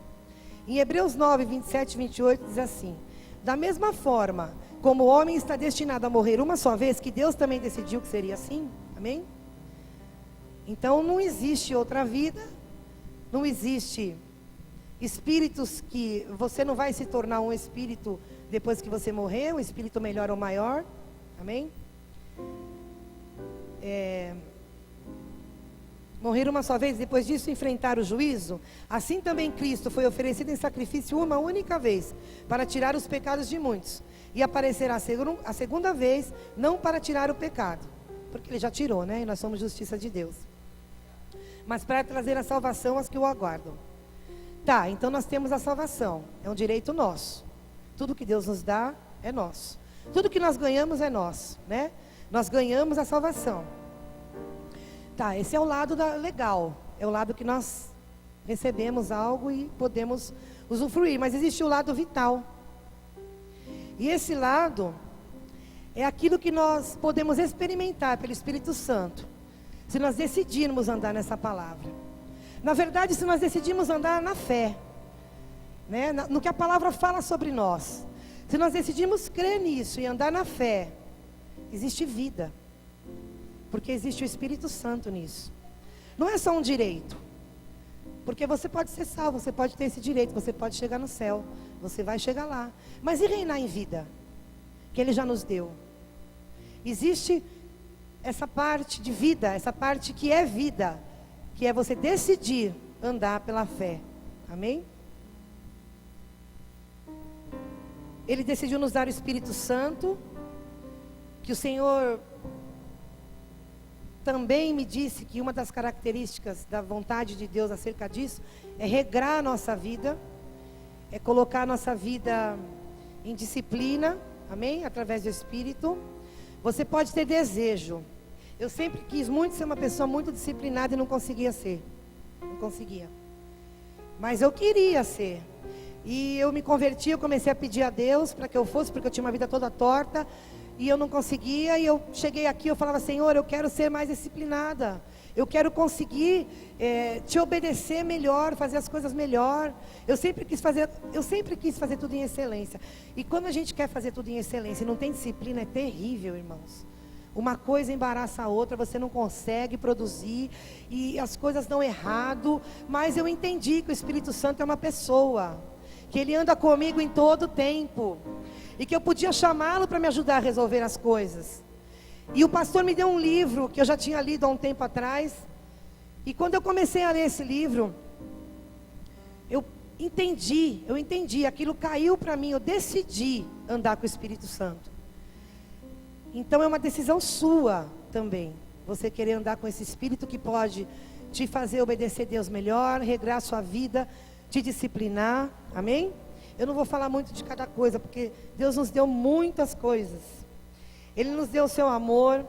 Em Hebreus 9:27-28 diz assim: da mesma forma como o homem está destinado a morrer uma só vez, que Deus também decidiu que seria assim, amém? Então não existe outra vida, não existe espíritos que você não vai se tornar um espírito depois que você morrer, um espírito melhor ou maior, amém? Morrer uma só vez, depois disso enfrentar o juízo. Assim também Cristo foi oferecido em sacrifício uma única vez, para tirar os pecados de muitos. E aparecerá a segunda vez, não para tirar o pecado, porque Ele já tirou, né? E nós somos justiça de Deus. Mas para trazer a salvação aos que o aguardam. Tá, então nós temos a salvação, é um direito nosso. Tudo que Deus nos dá é nosso. Tudo que nós ganhamos é nosso, né? Nós ganhamos a salvação. Tá, esse é o lado legal, é o lado que nós recebemos algo e podemos usufruir. Mas existe o lado vital. E esse lado é aquilo que nós podemos experimentar pelo Espírito Santo, se nós decidirmos andar nessa palavra. Na verdade, se nós decidirmos andar na fé, né, no que a palavra fala sobre nós, se nós decidirmos crer nisso e andar na fé, existe vida, porque existe o Espírito Santo nisso. Não é só um direito, porque você pode ser salvo, você pode ter esse direito, você pode chegar no céu, você vai chegar lá. Mas e reinar em vida, que Ele já nos deu? Existe essa parte de vida, essa parte que é vida, que é você decidir andar pela fé. Amém? Ele decidiu nos dar o Espírito Santo, que o Senhor também me disse que uma das características da vontade de Deus acerca disso é regrar a nossa vida, é colocar a nossa vida em disciplina, amém? Através do Espírito. Você pode ter desejo. Eu sempre quis muito ser uma pessoa muito disciplinada e não conseguia ser. Não conseguia. Mas eu queria ser. E eu me converti, eu comecei a pedir a Deus para que eu fosse, porque eu tinha uma vida toda torta. E eu não conseguia, e eu cheguei aqui, eu falava, Senhor, eu quero ser mais disciplinada. Eu quero conseguir te obedecer melhor, fazer as coisas melhor. Eu sempre quis fazer tudo em excelência. E quando a gente quer fazer tudo em excelência e não tem disciplina, é terrível, irmãos. Uma coisa embaraça a outra, você não consegue produzir e as coisas dão errado. Mas eu entendi que o Espírito Santo é uma pessoa, que Ele anda comigo em todo o tempo, e que eu podia chamá-lo para me ajudar a resolver as coisas. E o pastor me deu um livro que eu já tinha lido há um tempo atrás. E quando eu comecei a ler esse livro, eu entendi, aquilo caiu para mim, eu decidi andar com o Espírito Santo. Então é uma decisão sua também, você querer andar com esse Espírito que pode te fazer obedecer a Deus melhor, regrar a sua vida, te disciplinar, amém? Eu não vou falar muito de cada coisa, porque Deus nos deu muitas coisas. Ele nos deu o seu amor.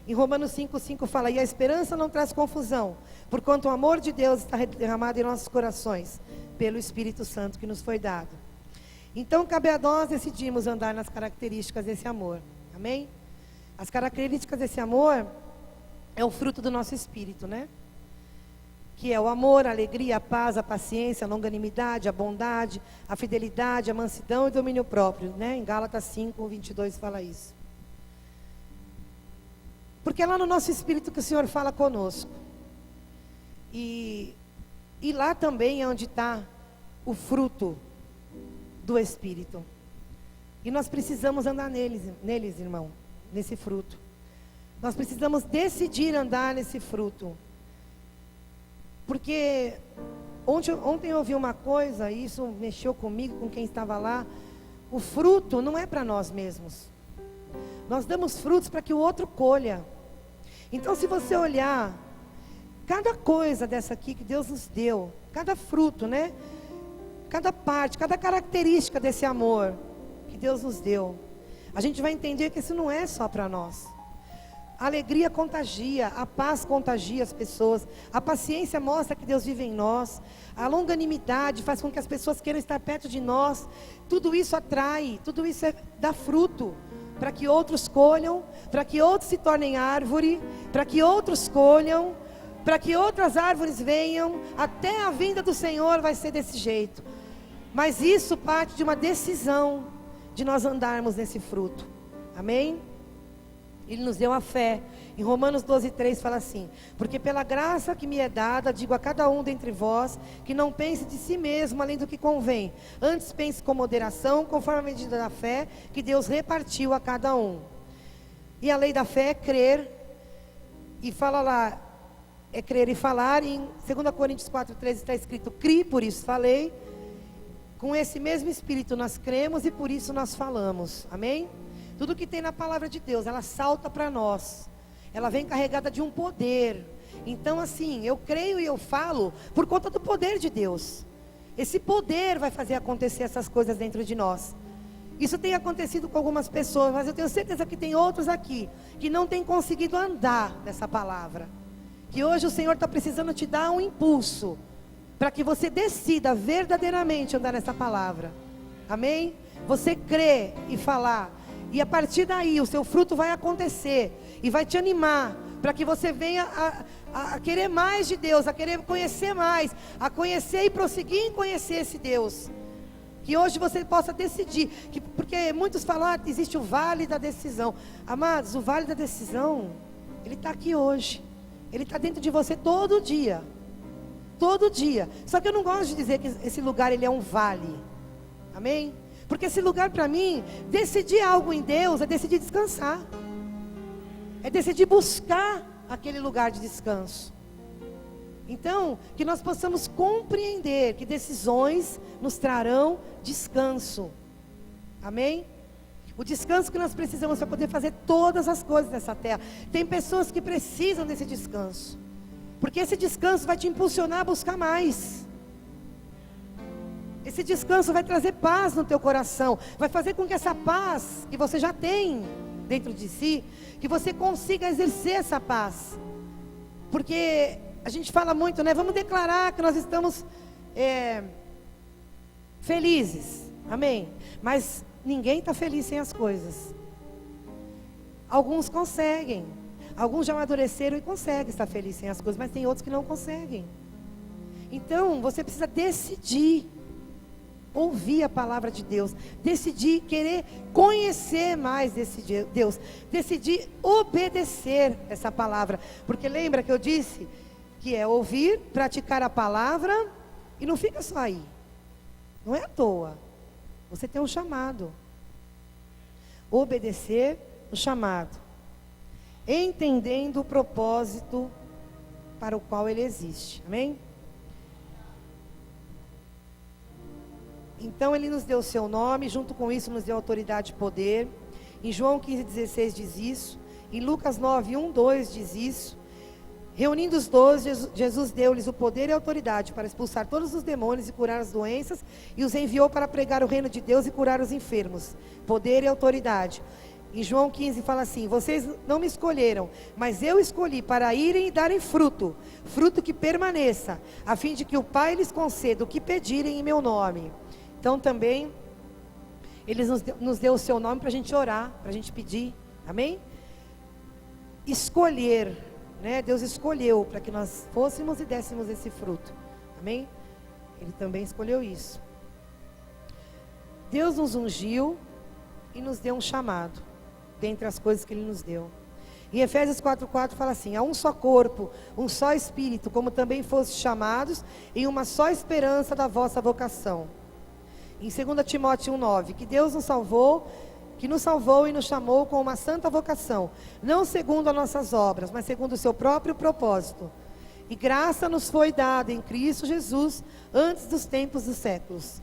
Em Romanos 5,5 fala, e a esperança não traz confusão, porquanto o amor de Deus está derramado em nossos corações, pelo Espírito Santo que nos foi dado. Então cabe a nós decidirmos andar nas características desse amor, amém? As características desse amor é o fruto do nosso espírito, né? Que é o amor, a alegria, a paz, a paciência, a longanimidade, a bondade, a fidelidade, a mansidão e o domínio próprio, né? Em Gálatas 5:22 fala isso. Porque é lá no nosso espírito que o Senhor fala conosco. E lá também é onde está o fruto do Espírito. E nós precisamos andar neles, irmão, nesse fruto. Nós precisamos decidir andar nesse fruto. Porque ontem eu ouvi uma coisa, e isso mexeu comigo, com quem estava lá. O fruto não é para nós mesmos. Nós damos frutos para que o outro colha. Então, se você olhar, cada coisa dessa aqui que Deus nos deu, cada fruto, né? Cada parte, cada característica desse amor que Deus nos deu, a gente vai entender que isso não é só para nós. A alegria contagia, a paz contagia as pessoas, a paciência mostra que Deus vive em nós, a longanimidade faz com que as pessoas queiram estar perto de nós. Tudo isso atrai, tudo isso dá fruto, para que outros colham, para que outros se tornem árvore, para que outros colham, para que outras árvores venham. Até a vinda do Senhor vai ser desse jeito. Mas isso parte de uma decisão de nós andarmos nesse fruto, amém? Ele nos deu a fé. Em Romanos 12:3 fala assim, porque pela graça que me é dada, digo a cada um dentre vós, que não pense de si mesmo além do que convém, antes pense com moderação, conforme a medida da fé que Deus repartiu a cada um. E a lei da fé é crer, e fala lá, é crer e falar. E em 2 Coríntios 4:13 está escrito, cri, por isso falei. Com esse mesmo Espírito nós cremos e por isso nós falamos, amém? Tudo que tem na palavra de Deus, ela salta para nós. Ela vem carregada de um poder. Então assim, eu creio e eu falo por conta do poder de Deus. Esse poder vai fazer acontecer essas coisas dentro de nós. Isso tem acontecido com algumas pessoas, mas eu tenho certeza que tem outros aqui que não têm conseguido andar nessa palavra. Que hoje o Senhor está precisando te dar um impulso para que você decida verdadeiramente andar nessa palavra. Amém? Você crê e falar, e a partir daí o seu fruto vai acontecer e vai te animar para que você venha a querer mais de Deus, a querer conhecer mais, a conhecer e prosseguir em conhecer esse Deus. Que hoje você possa decidir, porque muitos falam, existe o vale da decisão. Amados, o vale da decisão, ele está aqui hoje. Ele está dentro de você todo dia. Todo dia. Só que eu não gosto de dizer que esse lugar ele é um vale. Amém? Porque esse lugar para mim, decidir algo em Deus é decidir descansar. É decidir buscar aquele lugar de descanso. Então, que nós possamos compreender que decisões nos trarão descanso. Amém? O descanso que nós precisamos para poder fazer todas as coisas nessa terra. Tem pessoas que precisam desse descanso. Porque esse descanso vai te impulsionar a buscar mais. Esse descanso vai trazer paz no teu coração. Vai fazer com que essa paz que você já tem dentro de si, que você consiga exercer essa paz. Porque a gente fala muito, né? Vamos declarar que nós estamos felizes. Amém? Mas ninguém está feliz sem as coisas. Alguns conseguem. Alguns já amadureceram e conseguem estar felizes sem as coisas. Mas tem outros que não conseguem. Então, você precisa decidir ouvir a palavra de Deus, decidir querer conhecer mais desse Deus, decidir obedecer essa palavra, porque lembra que eu disse que é ouvir, praticar a palavra, e não fica só aí, não é à toa, você tem um chamado, obedecer o chamado, entendendo o propósito para o qual ele existe, amém? Então ele nos deu o seu nome, junto com isso nos deu autoridade e poder. Em João 15,16 diz isso. Em Lucas 9, 1, 2 diz isso. Reunindo os 12, Jesus deu-lhes o poder e a autoridade para expulsar todos os demônios e curar as doenças, e os enviou para pregar o reino de Deus e curar os enfermos. Poder e autoridade. Em João 15 fala assim: vocês não me escolheram, mas eu escolhi para irem e darem fruto, fruto que permaneça, a fim de que o Pai lhes conceda o que pedirem em meu nome. Então também, Ele nos deu o seu nome para a gente orar, para a gente pedir, amém? Escolher, né? Deus escolheu para que nós fôssemos e dessemos esse fruto, amém? Ele também escolheu isso. Deus nos ungiu e nos deu um chamado, dentre as coisas que Ele nos deu. Em Efésios 4,4 fala assim: há um só corpo, um só Espírito, como também fostes chamados, em uma só esperança da vossa vocação. Em 2 Timóteo 1,9, que Deus nos salvou e nos chamou com uma santa vocação, não segundo as nossas obras, mas segundo o seu próprio propósito. E graça nos foi dada em Cristo Jesus, antes dos tempos dos séculos.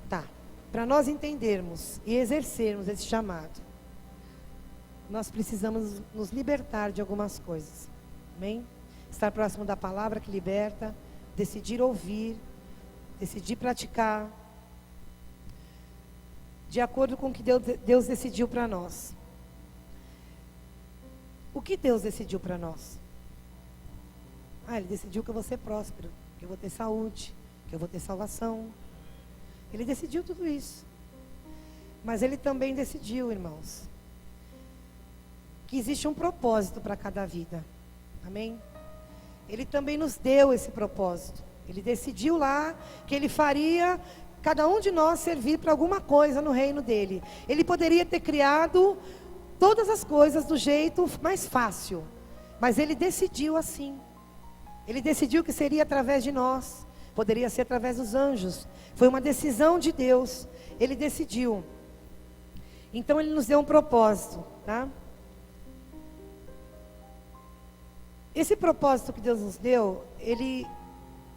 Tá, para nós entendermos e exercermos esse chamado, nós precisamos nos libertar de algumas coisas, amém? Estar próximo da palavra que liberta, decidir ouvir, decidir praticar, de acordo com o que Deus decidiu para nós. O que Deus decidiu para nós? Ele decidiu que eu vou ser próspero, que eu vou ter saúde, que eu vou ter salvação. Ele decidiu tudo isso. Mas Ele também decidiu, irmãos, que existe um propósito para cada vida. Amém? Ele também nos deu esse propósito. Ele decidiu lá que Ele faria cada um de nós servir para alguma coisa no reino dele. Ele poderia ter criado todas as coisas do jeito mais fácil, mas Ele decidiu assim. Ele decidiu que seria através de nós, poderia ser através dos anjos. Foi uma decisão de Deus. Ele decidiu. Então Ele nos deu um propósito, tá? Esse propósito que Deus nos deu, ele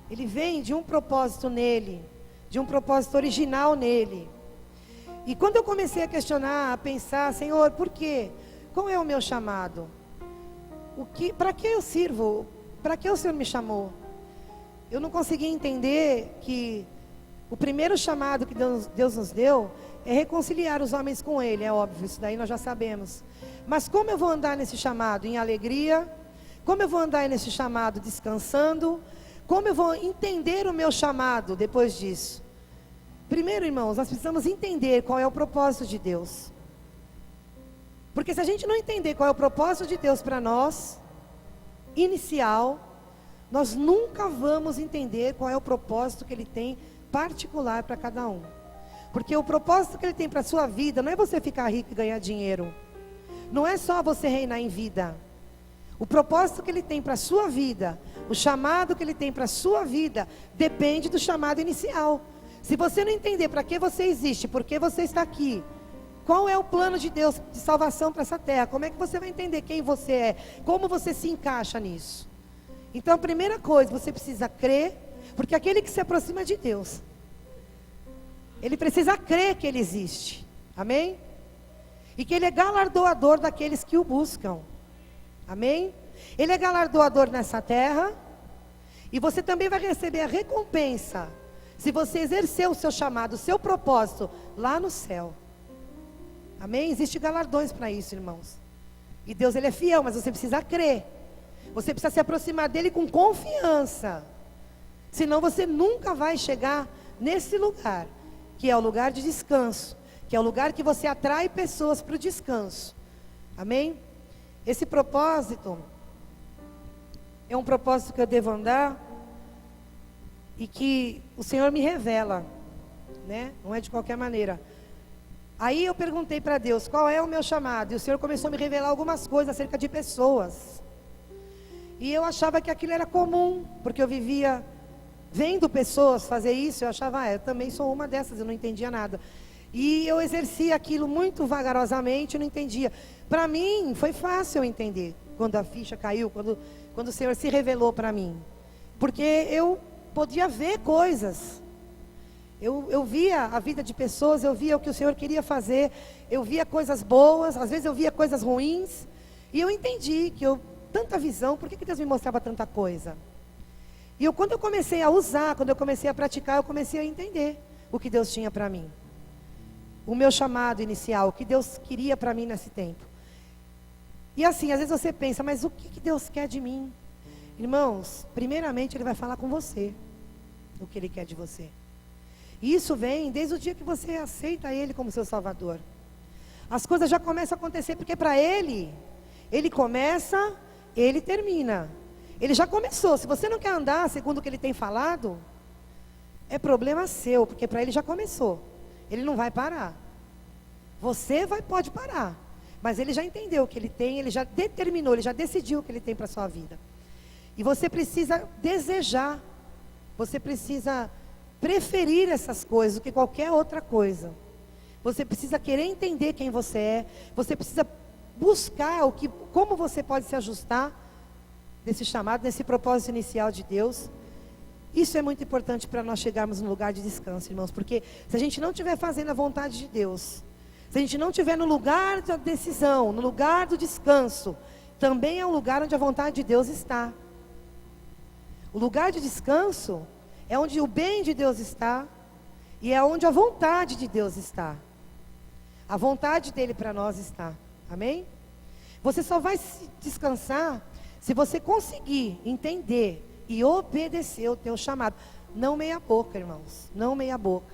vem de um propósito nele, de um propósito original nele. E quando eu comecei a questionar, a pensar, Senhor, por quê? Qual é o meu chamado? Para que eu sirvo? Para que o Senhor me chamou? Eu não conseguia entender que o primeiro chamado que Deus nos deu é reconciliar os homens com Ele, é óbvio, isso daí nós já sabemos. Mas como eu vou andar nesse chamado? Em alegria? Como eu vou andar nesse chamado descansando? Como eu vou entender o meu chamado depois disso? Primeiro, irmãos, nós precisamos entender qual é o propósito de Deus. Porque se a gente não entender qual é o propósito de Deus para nós, inicial, nós nunca vamos entender qual é o propósito que Ele tem particular para cada um. Porque o propósito que Ele tem para a sua vida não é você ficar rico e ganhar dinheiro. Não é só você reinar em vida. O propósito que Ele tem para a sua vida, o chamado que Ele tem para a sua vida, depende do chamado inicial. Se você não entender para que você existe, por que você está aqui, qual é o plano de Deus de salvação para essa terra, como é que você vai entender quem você é, como você se encaixa nisso? Então a primeira coisa, você precisa crer, porque aquele que se aproxima de Deus, ele precisa crer que Ele existe, amém? E que Ele é galardoador daqueles que o buscam, amém? Ele é galardoador nessa terra, e você também vai receber a recompensa, se você exercer o seu chamado, o seu propósito, lá no céu, amém? Existem galardões para isso, irmãos, e Deus Ele é fiel, mas você precisa crer, você precisa se aproximar dEle com confiança, senão você nunca vai chegar nesse lugar, que é o lugar de descanso, que é o lugar que você atrai pessoas para o descanso, amém? Esse propósito é um propósito que eu devo andar e que o Senhor me revela, né? Não é de qualquer maneira. Aí eu perguntei para Deus, qual é o meu chamado? E o Senhor começou a me revelar algumas coisas acerca de pessoas, e eu achava que aquilo era comum, porque eu vivia vendo pessoas fazer isso, eu achava, eu também sou uma dessas, eu não entendia nada. E eu exercia aquilo muito vagarosamente, eu não entendia. Para mim, foi fácil eu entender, quando a ficha caiu, quando o Senhor se revelou para mim. Porque eu podia ver coisas. Eu via a vida de pessoas, eu via o que o Senhor queria fazer, eu via coisas boas, às vezes eu via coisas ruins. E eu entendi que tanta visão, por que Deus me mostrava tanta coisa? E quando eu comecei a usar, quando eu comecei a praticar, eu comecei a entender o que Deus tinha para mim. O meu chamado inicial, o que Deus queria para mim nesse tempo. E assim, às vezes você pensa, mas o que Deus quer de mim? Irmãos, primeiramente Ele vai falar com você, o que Ele quer de você. E isso vem desde o dia que você aceita Ele como seu Salvador. As coisas já começam a acontecer, porque para Ele começa, Ele termina. Ele já começou. Se você não quer andar segundo o que Ele tem falado, é problema seu, porque para Ele já começou. Ele não vai parar. Você pode parar, mas Ele já entendeu o que Ele tem, Ele já determinou, Ele já decidiu o que Ele tem para a sua vida. E você precisa desejar, você precisa preferir essas coisas do que qualquer outra coisa. Você precisa querer entender quem você é, você precisa buscar como você pode se ajustar nesse chamado, nesse propósito inicial de Deus. Isso é muito importante para nós chegarmos no lugar de descanso, irmãos, porque se a gente não estiver fazendo a vontade de Deus, se a gente não estiver no lugar da decisão, no lugar do descanso, também é um lugar onde a vontade de Deus está. O lugar de descanso é onde o bem de Deus está, e é onde a vontade de Deus está. A vontade dEle para nós está, amém? Você só vai descansar se você conseguir entender e obedecer o teu chamado. Não meia boca, irmãos, não meia boca.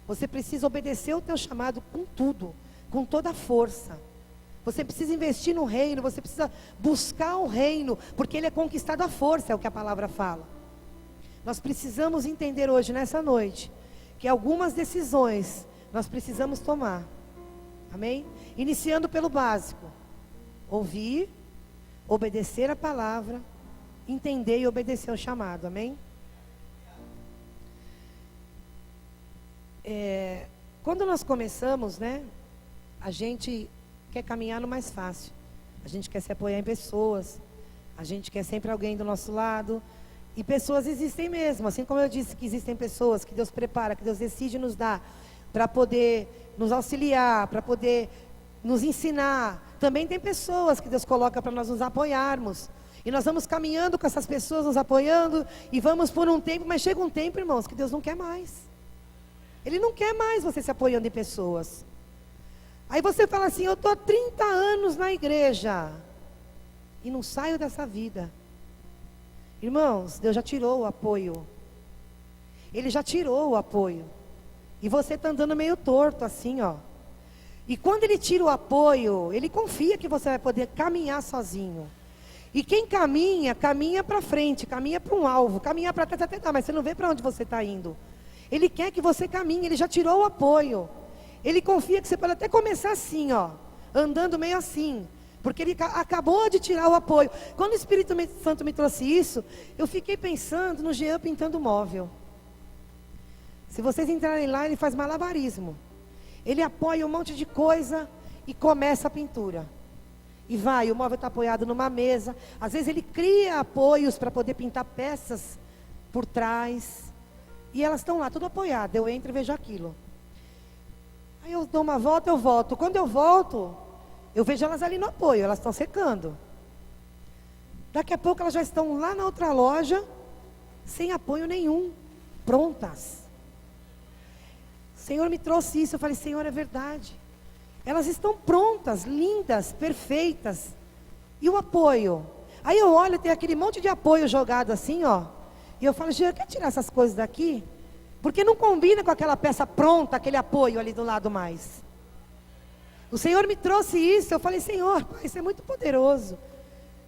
Você precisa obedecer o teu chamado com tudo, com toda a força. Você precisa investir no reino, você precisa buscar o reino, porque ele é conquistado à força, é o que a palavra fala. Nós precisamos entender hoje, nessa noite, que algumas decisões nós precisamos tomar, amém? Iniciando pelo básico: ouvir, obedecer a palavra, entender e obedecer ao chamado, amém? Quando nós começamos, né, a gente quer caminhar no mais fácil, a gente quer se apoiar em pessoas, a gente quer sempre alguém do nosso lado, e pessoas existem mesmo, assim como eu disse que existem pessoas que Deus prepara, que Deus decide nos dar, para poder nos auxiliar, para poder nos ensinar. Também tem pessoas que Deus coloca para nós nos apoiarmos, e nós vamos caminhando com essas pessoas, nos apoiando, e vamos por um tempo, mas chega um tempo, irmãos, que Deus não quer mais. Ele não quer mais você se apoiando em pessoas. Aí você fala assim: eu estou há 30 anos na igreja e não saio dessa vida. Irmãos, Deus já tirou o apoio. Ele já tirou o apoio. E você está andando meio torto assim, ó. E quando Ele tira o apoio, Ele confia que você vai poder caminhar sozinho. E quem caminha, caminha para frente, caminha para um alvo, caminha para trás até dá, mas você não vê para onde você está indo. Ele quer que você caminhe, Ele já tirou o apoio. Ele confia que você pode até começar assim, ó, andando meio assim, porque Ele acabou de tirar o apoio. Quando o Espírito Santo me trouxe isso, eu fiquei pensando no Jean pintando móvel. Se vocês entrarem lá, ele faz malabarismo. Ele apoia um monte de coisa e começa a pintura. E vai, o móvel está apoiado numa mesa. Às vezes ele cria apoios para poder pintar peças por trás. E elas estão lá, tudo apoiado. Eu entro e vejo aquilo. Aí eu dou uma volta, eu volto. Quando eu volto, eu vejo elas ali no apoio, elas estão secando. Daqui a pouco elas já estão lá na outra loja, sem apoio nenhum, prontas. O Senhor me trouxe isso, eu falei, Senhor, é verdade. Elas estão prontas, lindas, perfeitas. E o apoio? Aí eu olho, tem aquele monte de apoio jogado assim, ó. E eu falo, Jean, quer tirar essas coisas daqui? Porque não combina com aquela peça pronta, aquele apoio ali do lado mais. O Senhor me trouxe isso, eu falei, Senhor, Pai, isso é muito poderoso.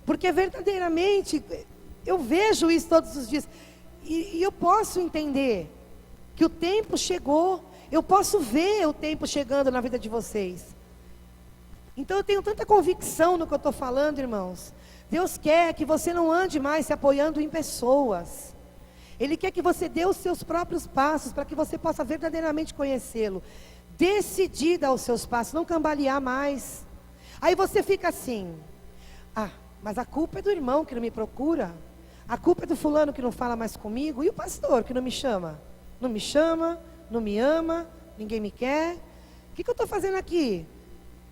Porque verdadeiramente, eu vejo isso todos os dias. E eu posso entender que o tempo chegou. Eu posso ver o tempo chegando na vida de vocês. Então eu tenho tanta convicção no que eu estou falando, irmãos. Deus quer que você não ande mais se apoiando em pessoas. Ele quer que você dê os seus próprios passos, para que você possa verdadeiramente conhecê-lo. Decidida aos seus passos, não cambalear mais. Aí você fica assim, mas a culpa é do irmão que não me procura. A culpa é do fulano que não fala mais comigo. E o pastor que não me chama? Não me chama, não me ama, ninguém me quer. O que eu estou fazendo aqui?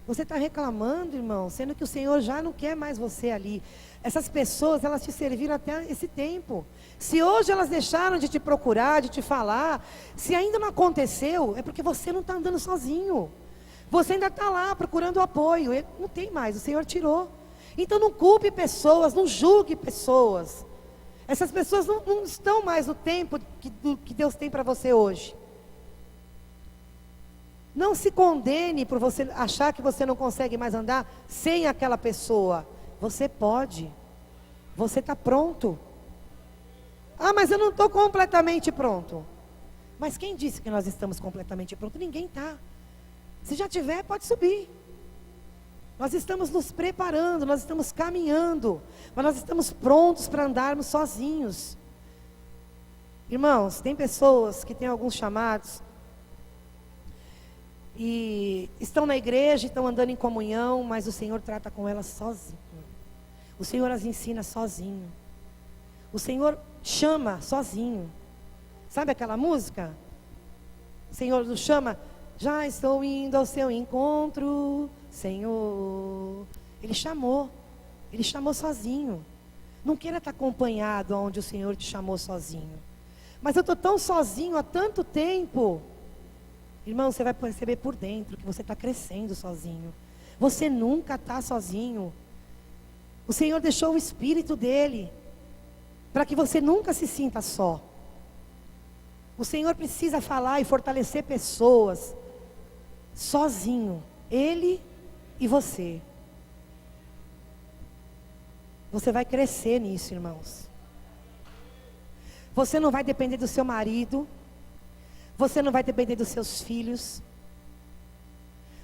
Você está reclamando, irmão, sendo que o Senhor já não quer mais você ali. Essas pessoas, elas te serviram até esse tempo. Se hoje elas deixaram de te procurar, de te falar, se ainda não aconteceu, é porque você não está andando sozinho. Você ainda está lá procurando apoio. Não tem mais, o Senhor tirou. Então não culpe pessoas, não julgue pessoas. Essas pessoas não estão mais no tempo que Deus tem para você hoje. Não se condene por você achar que você não consegue mais andar sem aquela pessoa. Você pode. Você está pronto. Mas eu não estou completamente pronto. Mas quem disse que nós estamos completamente prontos? Ninguém está. Se já tiver, pode subir. Nós estamos nos preparando, nós estamos caminhando. Mas nós estamos prontos para andarmos sozinhos. Irmãos, tem pessoas que têm alguns chamados e estão na igreja, estão andando em comunhão, mas o Senhor trata com elas sozinho. O Senhor as ensina sozinho. O Senhor chama sozinho. Sabe aquela música? O Senhor nos chama, já estou indo ao seu encontro, Senhor. Ele chamou sozinho. Não queira estar acompanhado aonde o Senhor te chamou sozinho. Mas eu estou tão sozinho há tanto tempo. Irmão, você vai perceber por dentro que você está crescendo sozinho. Você nunca está sozinho. O Senhor deixou o Espírito dEle para que você nunca se sinta só. O Senhor precisa falar e fortalecer pessoas sozinho. Ele e você. Você vai crescer nisso, irmãos. Você não vai depender do seu marido. Você não vai depender dos seus filhos.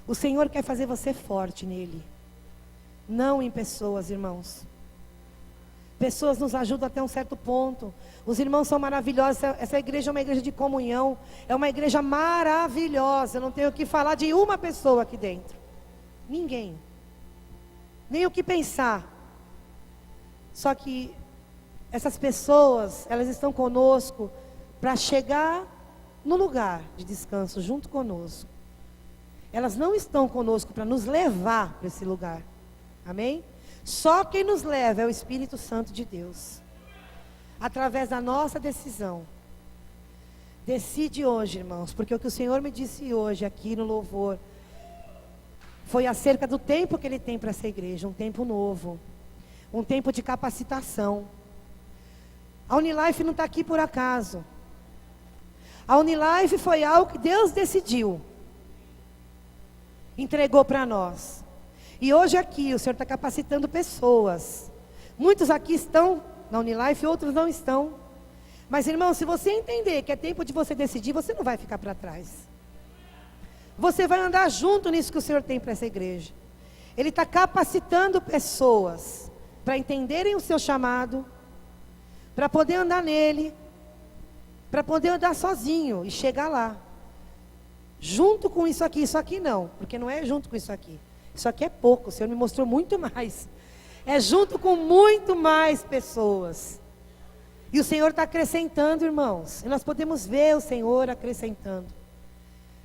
O Senhor quer fazer você forte nele. Não em pessoas, irmãos. Pessoas nos ajudam até um certo ponto. Os irmãos são maravilhosos. Essa igreja é uma igreja de comunhão. É uma igreja maravilhosa. Eu não tenho o que falar de uma pessoa aqui dentro. Ninguém. Nem o que pensar. Só que essas pessoas, elas estão conosco para chegar no lugar de descanso junto conosco. Elas não estão conosco para nos levar para esse lugar. Amém? Só quem nos leva é o Espírito Santo de Deus. Através da nossa decisão. Decide hoje, irmãos, porque o que o Senhor me disse hoje aqui no louvor foi acerca do tempo que Ele tem para essa igreja, um tempo novo, um tempo de capacitação. A Unilife não está aqui por acaso. A Unilife foi algo que Deus decidiu. Entregou para nós. E hoje aqui o Senhor está capacitando pessoas. Muitos aqui estão na Unilife, outros não estão. Mas, irmão, se você entender que é tempo de você decidir, você não vai ficar para trás. Você vai andar junto nisso que o Senhor tem para essa igreja. Ele está capacitando pessoas para entenderem o seu chamado, para poder andar nele, para poder andar sozinho e chegar lá. Junto com isso aqui não, porque não é junto com isso aqui. Isso aqui é pouco, o Senhor me mostrou muito mais. É junto com muito mais pessoas. E o Senhor está acrescentando, irmãos. E nós podemos ver o Senhor acrescentando.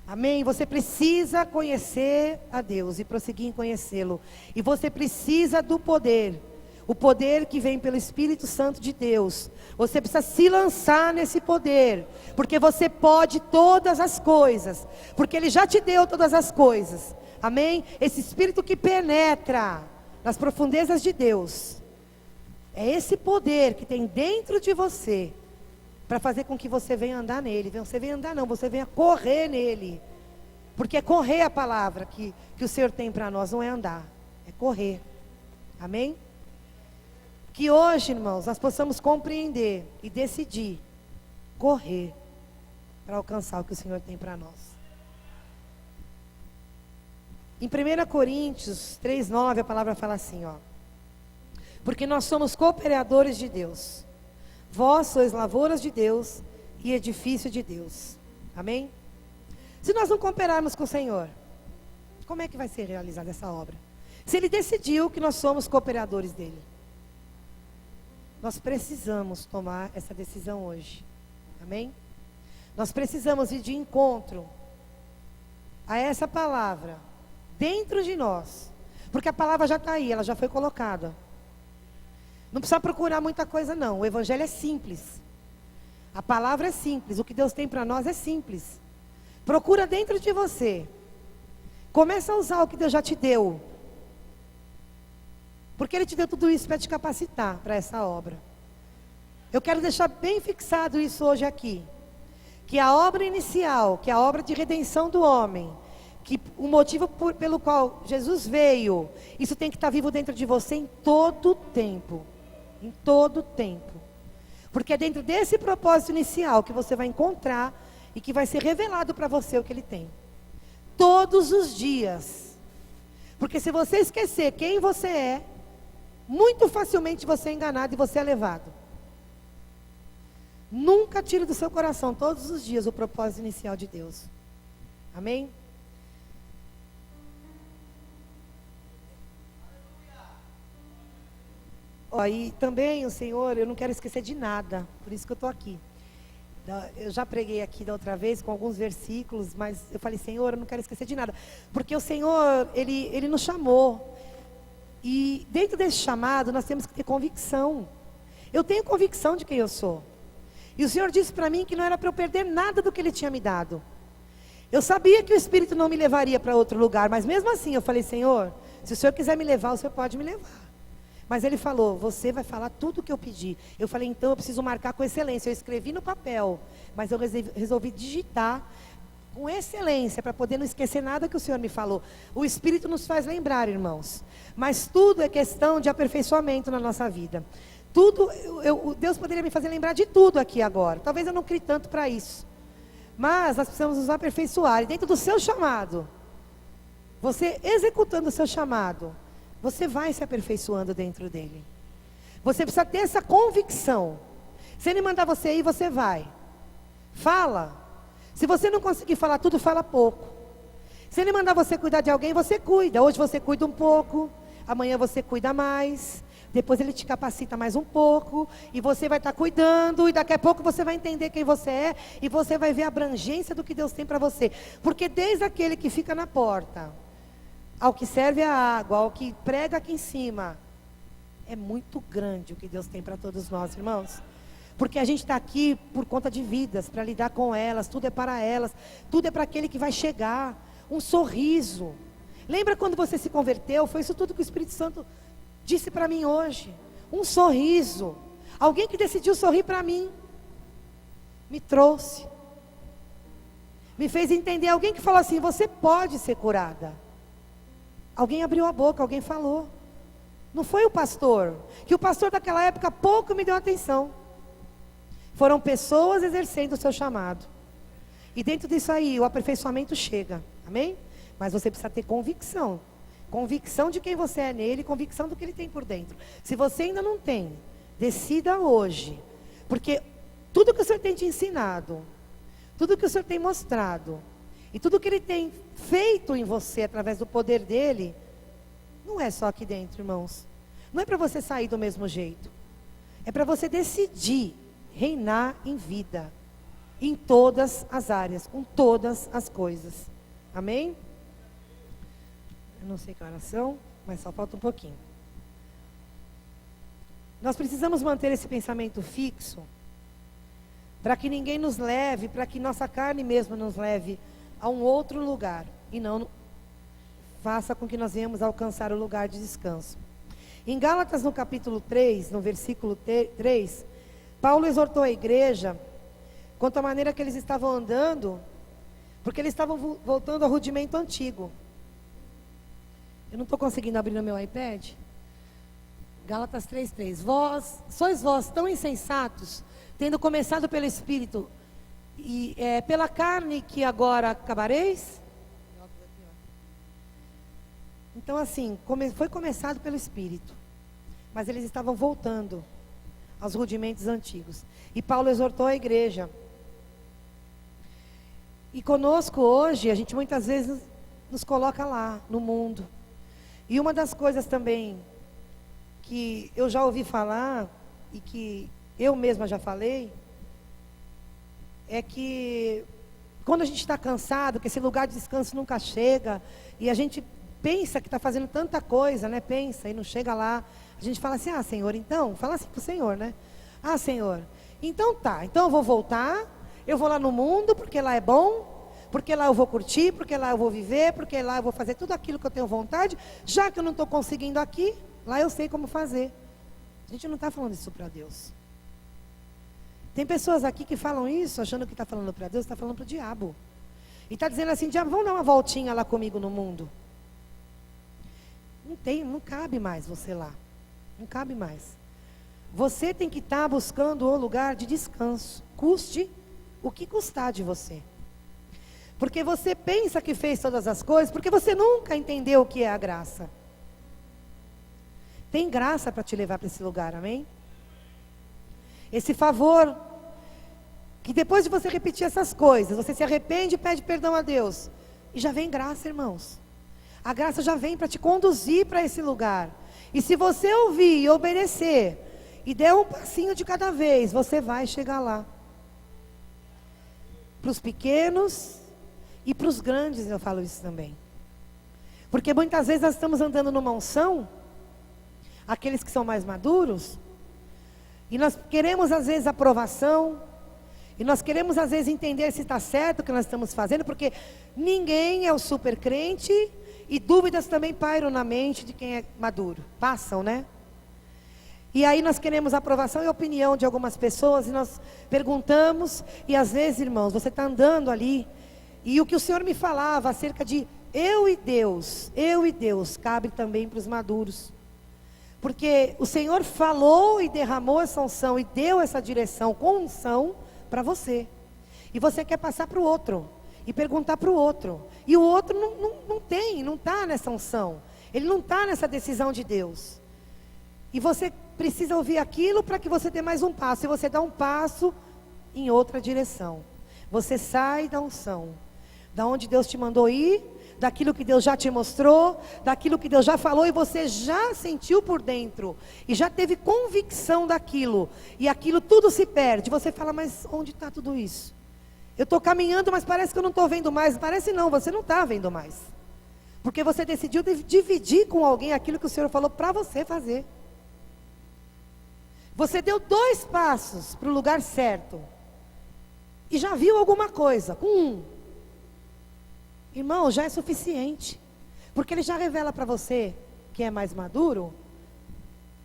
Amém? Você precisa conhecer a Deus e prosseguir em conhecê-lo. E você precisa do poder. O poder que vem pelo Espírito Santo de Deus. Você precisa se lançar nesse poder. Porque você pode todas as coisas. Porque Ele já te deu todas as coisas. Amém? Esse Espírito que penetra nas profundezas de Deus. É esse poder que tem dentro de você. Para fazer com que você venha andar nele. Você venha andar não, você venha correr nele. Porque é correr a palavra que o Senhor tem para nós. Não é andar, é correr. Amém? Que hoje, irmãos, nós possamos compreender e decidir correr para alcançar o que o Senhor tem para nós. Em 1 Coríntios 3:9 a palavra fala assim, ó. Porque nós somos cooperadores de Deus. Vós sois lavouras de Deus e edifício de Deus. Amém? Se nós não cooperarmos com o Senhor, como é que vai ser realizada essa obra? Se Ele decidiu que nós somos cooperadores dEle. Nós precisamos tomar essa decisão hoje. Amém? Nós precisamos ir de encontro a essa palavra dentro de nós. Porque a palavra já está aí, ela já foi colocada. Não precisa procurar muita coisa não. O evangelho é simples. A palavra é simples. O que Deus tem para nós é simples. Procura dentro de você. Começa a usar o que Deus já te deu. Porque Ele te deu tudo isso para te capacitar para essa obra. Eu quero deixar bem fixado isso hoje aqui. Que a obra inicial, que a obra de redenção do homem, que o motivo pelo qual Jesus veio, isso tem que estar vivo dentro de você em todo o tempo. Em todo o tempo. Porque é dentro desse propósito inicial que você vai encontrar e que vai ser revelado para você o que Ele tem. Todos os dias. Porque se você esquecer quem você é, muito facilmente você é enganado e você é levado. Nunca tire do seu coração todos os dias o propósito inicial de Deus. Amém? E também o Senhor, eu não quero esquecer de nada, por isso que eu estou aqui. Eu já preguei aqui da outra vez com alguns versículos, mas eu falei, Senhor, eu não quero esquecer de nada. Porque o Senhor, Ele nos chamou. E dentro desse chamado, nós temos que ter convicção. Eu tenho convicção de quem eu sou. E o Senhor disse para mim que não era para eu perder nada do que Ele tinha me dado. Eu sabia que o Espírito não me levaria para outro lugar, mas mesmo assim eu falei, Senhor, se o Senhor quiser me levar, o Senhor pode me levar. Mas Ele falou, você vai falar tudo o que eu pedi. Eu falei, então eu preciso marcar com excelência. Eu escrevi no papel, mas eu resolvi digitar com excelência, para poder não esquecer nada que o Senhor me falou. O Espírito nos faz lembrar, irmãos. Mas tudo é questão de aperfeiçoamento na nossa vida. Tudo, Deus poderia me fazer lembrar de tudo aqui agora. Talvez eu não crie tanto para isso. Mas nós precisamos nos aperfeiçoar. E dentro do seu chamado, você executando o seu chamado, você vai se aperfeiçoando dentro dele. Você precisa ter essa convicção. Se Ele mandar você ir, você vai. Fala. Se você não conseguir falar tudo, fala pouco. Se Ele mandar você cuidar de alguém, você cuida. Hoje você cuida um pouco, amanhã você cuida mais. Depois Ele te capacita mais um pouco. E você vai estar cuidando. E daqui a pouco você vai entender quem você é. E você vai ver a abrangência do que Deus tem para você. Porque desde aquele que fica na porta, ao que serve a água, ao que prega aqui em cima, é muito grande o que Deus tem para todos nós, irmãos. Porque a gente está aqui por conta de vidas, para lidar com elas, tudo é para elas, tudo é para aquele que vai chegar. Um sorriso. Lembra quando você se converteu? Foi isso tudo que o Espírito Santo disse para mim hoje. Um sorriso. Alguém que decidiu sorrir para mim. Me trouxe. Me fez entender. Alguém que falou assim: você pode ser curada. Alguém abriu a boca, alguém falou. Não foi o pastor. Que o pastor daquela época pouco me deu atenção. Foram pessoas exercendo o seu chamado. E dentro disso aí, o aperfeiçoamento chega. Amém? Mas você precisa ter convicção. Convicção de quem você é nele, convicção do que ele tem por dentro. Se você ainda não tem, decida hoje. Porque tudo que o Senhor tem te ensinado, tudo que o Senhor tem mostrado, e tudo que ele tem feito em você através do poder dele, não é só aqui dentro, irmãos. Não é para você sair do mesmo jeito. É para você decidir reinar em vida. Em todas as áreas, com todas as coisas. Amém? Eu não sei que horas são, mas só falta um pouquinho. Nós precisamos manter esse pensamento fixo, para que ninguém nos leve, para que nossa carne mesmo nos leve a um outro lugar, e não faça com que nós venhamos alcançar o lugar de descanso. Em Gálatas, no capítulo 3, no versículo 3, Paulo exortou a igreja quanto à maneira que eles estavam andando, porque eles estavam voltando ao rudimento antigo. Eu não estou conseguindo abrir no meu iPad. Gálatas 3:3. Sois vós tão insensatos, tendo começado pelo Espírito, e pela carne que agora acabareis? Então assim, foi começado pelo Espírito, mas eles estavam voltando aos rudimentos antigos. E Paulo exortou a igreja. E conosco hoje, a gente muitas vezes nos coloca lá, no mundo. E uma das coisas também que eu já ouvi falar, e que eu mesma já falei, é que quando a gente está cansado, que esse lugar de descanso nunca chega, e a gente pensa que está fazendo tanta coisa, né? Pensa e não chega lá. A gente fala assim: ah, Senhor, então, fala assim para o Senhor, né? Ah, Senhor, então tá, então eu vou voltar, eu vou lá no mundo, porque lá é bom, porque lá eu vou curtir, porque lá eu vou viver, porque lá eu vou fazer tudo aquilo que eu tenho vontade, já que eu não estou conseguindo aqui, lá eu sei como fazer. A gente não está falando isso para Deus. Tem pessoas aqui que falam isso, achando que está falando para Deus, está falando para o diabo. E está dizendo assim: diabo, vamos dar uma voltinha lá comigo no mundo. Não cabe mais você lá. Não cabe mais. Você tem que estar buscando o lugar de descanso. Custe o que custar de você. Porque você pensa que fez todas as coisas, porque você nunca entendeu o que é a graça. Tem graça para te levar para esse lugar, amém? Esse favor, que depois de você repetir essas coisas, você se arrepende e pede perdão a Deus. E já vem graça, irmãos. A graça já vem para te conduzir para esse lugar. E se você ouvir e obedecer, e der um passinho de cada vez, você vai chegar lá. Para os pequenos e para os grandes, eu falo isso também. Porque muitas vezes nós estamos andando numa unção, aqueles que são mais maduros, e nós queremos às vezes aprovação, e nós queremos às vezes entender se está certo o que nós estamos fazendo, porque ninguém é o super crente, e dúvidas também pairam na mente de quem é maduro, passam, né? E aí nós queremos aprovação e opinião de algumas pessoas, e nós perguntamos, e às vezes, irmãos, você está andando ali, e o que o Senhor me falava acerca de eu e Deus, cabe também para os maduros. Porque o Senhor falou e derramou essa unção, e deu essa direção com unção para você. E você quer passar para o outro, e perguntar para o outro. E o outro não está nessa unção, ele não está nessa decisão de Deus. E você precisa ouvir aquilo para que você dê mais um passo. E você dá um passo em outra direção. Você sai da unção, da onde Deus te mandou ir, daquilo que Deus já te mostrou, daquilo que Deus já falou, e você já sentiu por dentro, e já teve convicção daquilo, e aquilo tudo se perde. Você fala: mas onde está tudo isso? Eu estou caminhando, mas parece que eu não estou vendo mais. Parece não, você não está vendo mais. Porque você decidiu dividir com alguém aquilo que o Senhor falou para você fazer. Você deu 2 passos para o lugar certo, e já viu alguma coisa, com 1. Irmão, já é suficiente. Porque ele já revela para você, que é mais maduro,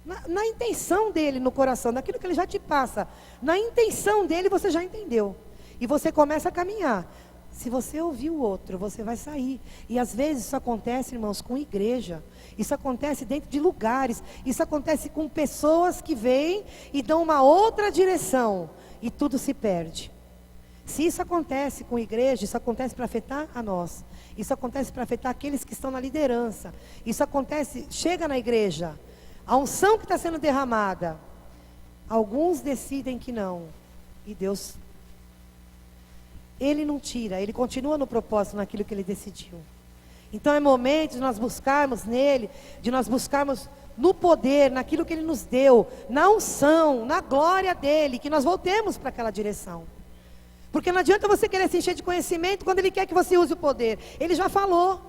Na intenção dele no coração, naquilo que ele já te passa, na intenção dele você já entendeu. E você começa a caminhar. Se você ouvir o outro, você vai sair. E às vezes isso acontece, irmãos, com igreja. Isso acontece dentro de lugares. Isso acontece com pessoas que vêm e dão uma outra direção. E tudo se perde. Se isso acontece com igreja, isso acontece para afetar a nós. Isso acontece para afetar aqueles que estão na liderança. Isso acontece, chega na igreja. A unção que está sendo derramada. Alguns decidem que não. E Deus, Ele não tira, Ele continua no propósito, naquilo que Ele decidiu. Então é momento de nós buscarmos nele, de nós buscarmos no poder, naquilo que Ele nos deu, na unção, na glória dEle, que nós voltemos para aquela direção. Porque não adianta você querer se encher de conhecimento quando Ele quer que você use o poder. Ele já falou,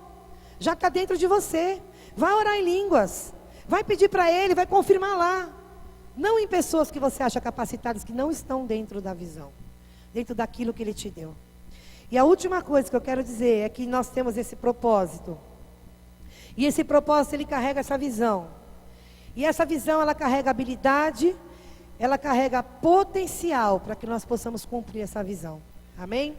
já está dentro de você. Vai orar em línguas, vai pedir para Ele, vai confirmar lá. Não em pessoas que você acha capacitadas, que não estão dentro da visão, dentro daquilo que Ele te deu. E a última coisa que eu quero dizer é que nós temos esse propósito. E esse propósito, ele carrega essa visão. E essa visão, ela carrega habilidade, ela carrega potencial para que nós possamos cumprir essa visão. Amém?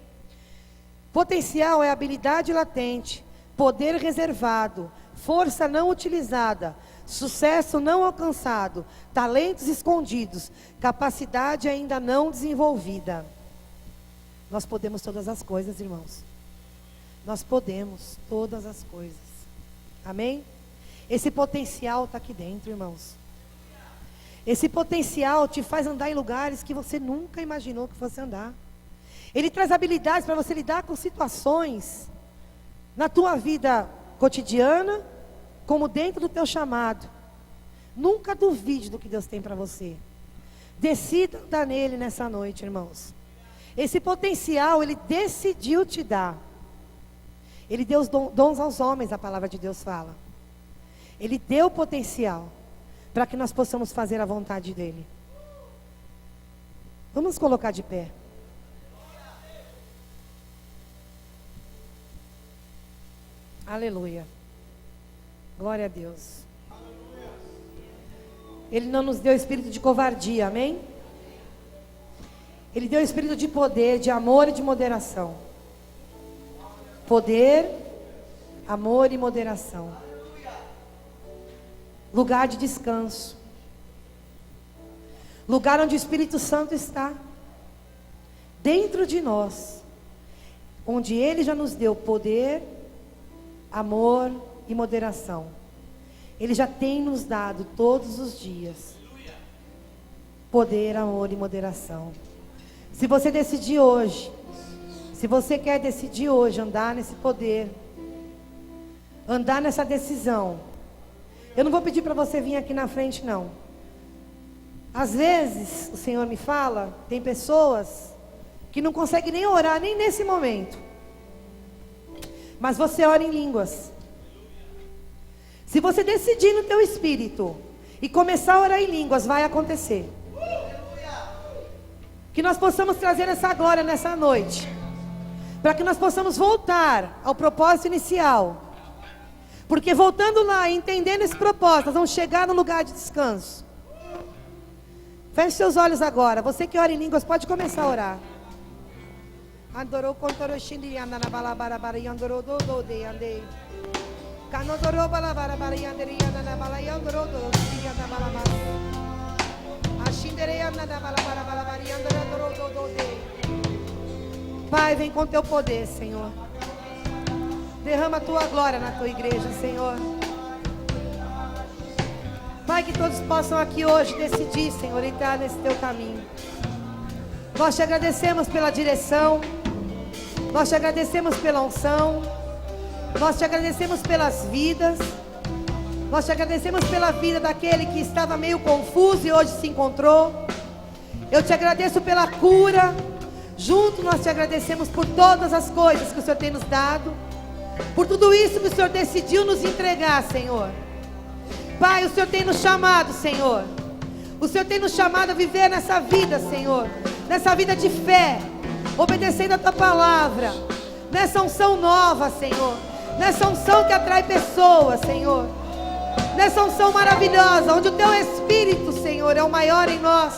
Potencial é habilidade latente, poder reservado, força não utilizada, sucesso não alcançado, talentos escondidos, capacidade ainda não desenvolvida. Nós podemos todas as coisas, irmãos. Nós podemos todas as coisas. Amém? Esse potencial está aqui dentro, irmãos. Esse potencial te faz andar em lugares que você nunca imaginou que fosse andar. Ele traz habilidades para você lidar com situações na tua vida cotidiana, como dentro do teu chamado. Nunca duvide do que Deus tem para você. Decida andar nele nessa noite, irmãos. Esse potencial, Ele decidiu te dar. Ele deu os dons aos homens, a palavra de Deus fala. Ele deu potencial para que nós possamos fazer a vontade dEle. Vamos colocar de pé. Aleluia. Glória a Deus. Ele não nos deu espírito de covardia, amém? Ele deu espírito de poder, de amor e de moderação. Poder, amor e moderação. Lugar de descanso. Lugar onde o Espírito Santo está. Dentro de nós. Onde Ele já nos deu poder, amor e moderação. Ele já tem nos dado todos os dias. Poder, amor e moderação. Se você decidir hoje, se você quer decidir hoje andar nesse poder, andar nessa decisão, eu não vou pedir para você vir aqui na frente, não. Às vezes, o Senhor me fala, tem pessoas que não conseguem nem orar, nem nesse momento. Mas você ora em línguas. Se você decidir no teu espírito e começar a orar em línguas, vai acontecer. Que nós possamos trazer essa glória nessa noite. Para que nós possamos voltar ao propósito inicial. Porque voltando lá, entendendo esse propósito, nós vamos chegar no lugar de descanso. Feche seus olhos agora. Você que ora em línguas, pode começar a orar. Adorou contoro xindi anda na balabara bara andorou do de andei. Canodorou balabara bara andei anda na bala andorou do de anda balabara. Pai, vem com teu poder, Senhor. Derrama a tua glória na tua igreja, Senhor. Pai, que todos possam aqui hoje decidir, Senhor, entrar nesse teu caminho. Nós te agradecemos pela direção. Nós te agradecemos pela unção. Nós te agradecemos pelas vidas. Nós te agradecemos pela vida daquele que estava meio confuso e hoje se encontrou. Eu te agradeço pela cura. Junto nós te agradecemos por todas as coisas que o Senhor tem nos dado. Por tudo isso que o Senhor decidiu nos entregar, Senhor. Pai, o Senhor tem nos chamado, Senhor. O Senhor tem nos chamado a viver nessa vida, Senhor. Nessa vida de fé. Obedecendo a tua palavra. Nessa unção nova, Senhor. Nessa unção que atrai pessoas, Senhor. nessa unção maravilhosa, onde o Teu Espírito, Senhor, é o maior em nós.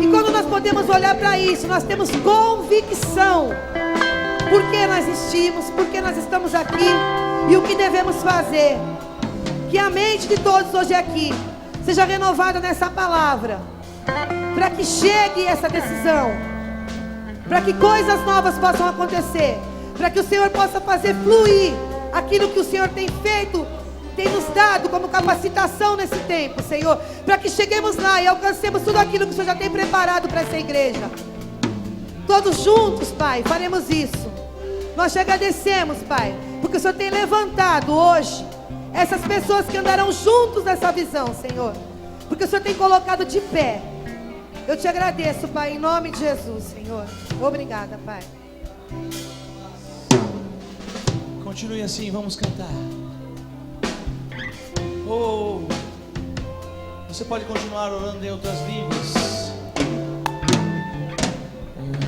E quando nós podemos olhar para isso, nós temos convicção. Por que nós existimos, por que nós estamos aqui e o que devemos fazer. Que a mente de todos hoje aqui seja renovada nessa palavra, para que chegue essa decisão, para que coisas novas possam acontecer, para que o Senhor possa fazer fluir aquilo que o Senhor tem feito, tem nos dado como capacitação nesse tempo, Senhor, para que cheguemos lá e alcancemos tudo aquilo que o Senhor já tem preparado para essa igreja. Todos juntos, Pai, faremos isso. Nós te agradecemos, Pai, porque o Senhor tem levantado hoje essas pessoas que andarão juntos nessa visão, Senhor, porque o Senhor tem colocado de pé. Eu te agradeço, Pai, em nome de Jesus, Senhor. Obrigada, Pai. Continue assim, vamos cantar. Oh, você pode continuar orando em outras línguas.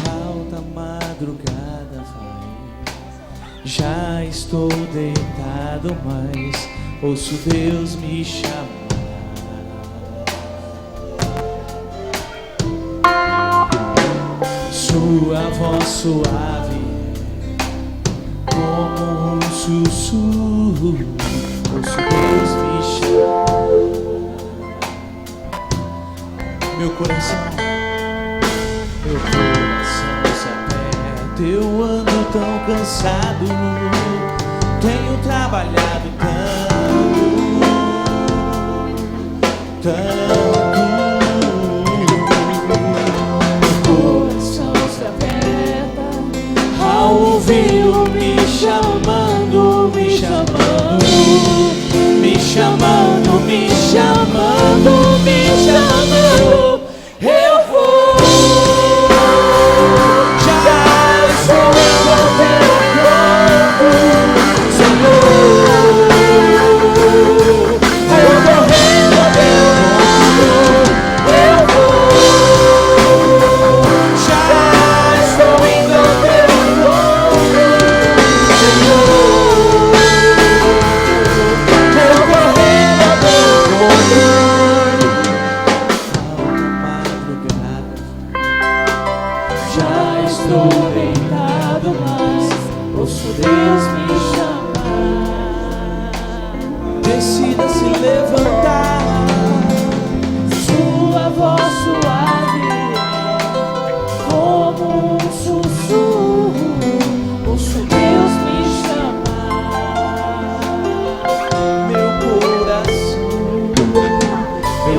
Alta madrugada vai, já estou deitado, mas ouço Deus me chamar. Sua voz suave, como um sussurro, ouço Deus me chamar. Meu coração se aperta, eu ando tão cansado, tenho trabalhado tanto. Ao ouvi-lo me chamando, me chamando, me chamando, me chamando, me chamando, eu vou. Já estou encontrando, Senhor, vou correndo ao teu encontro, eu vou. Já estou indo ao teu Deus me chamar. Decida se levantar. Sua voz suave, como um sussurro, ouço Deus me chamar. Meu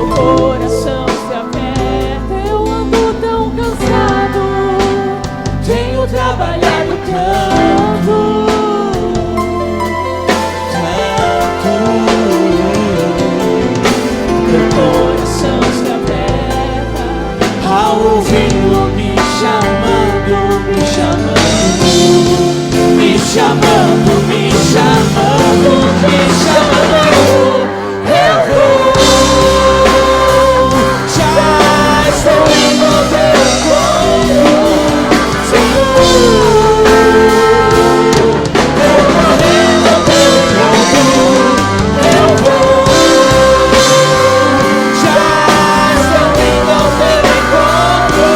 coração se aperta, eu ando tão cansado, tenho trabalhado tanto. Ao ouvi-lo me chamando, me chamando, me chamando, me chamando, me chamando, eu vou. Já estou indo ao teu encontro, Senhor, eu correndo ao teu encontro, eu vou. Já estou indo ao teu encontro,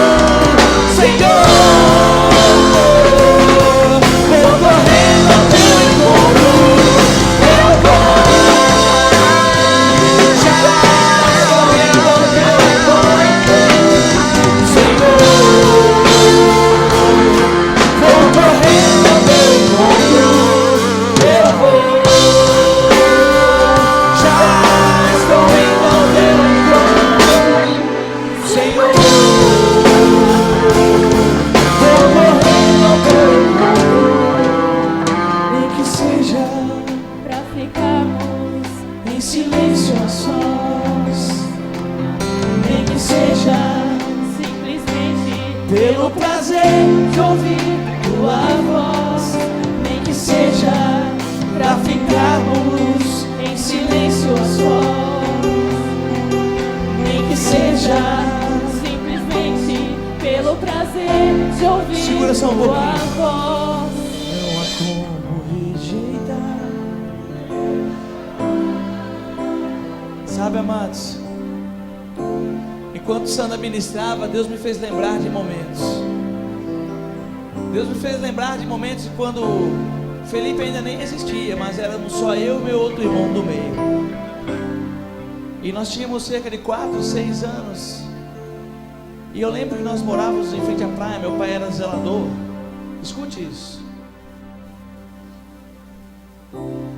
Senhor, vou correndo ao teu encontro, eu vou. Já estou indo ao teu encontro, Senhor, vou correndo ao teu encontro, eu vou. Já estou indo ao teu encontro, Senhor, vou correndo ao teu encontro, nem que seja pra ficarmos em silêncio a sós, nem que seja simplesmente pelo prazer de ouvir tua voz, nem que seja pra ficarmos em silêncio a sós, nem que seja simplesmente pelo prazer de ouvir Segura só um tua pouquinho. voz. Não há como rejeitar Sabe, amados, enquanto Sandra ministrava, Deus me fez lembrar de momentos. Deus me fez lembrar de momentos quando Felipe ainda nem existia, mas éramos só eu e meu outro irmão do meio. E nós tínhamos cerca de 4, 6 anos. E eu lembro que nós morávamos em frente à praia, meu pai era zelador. Escute isso.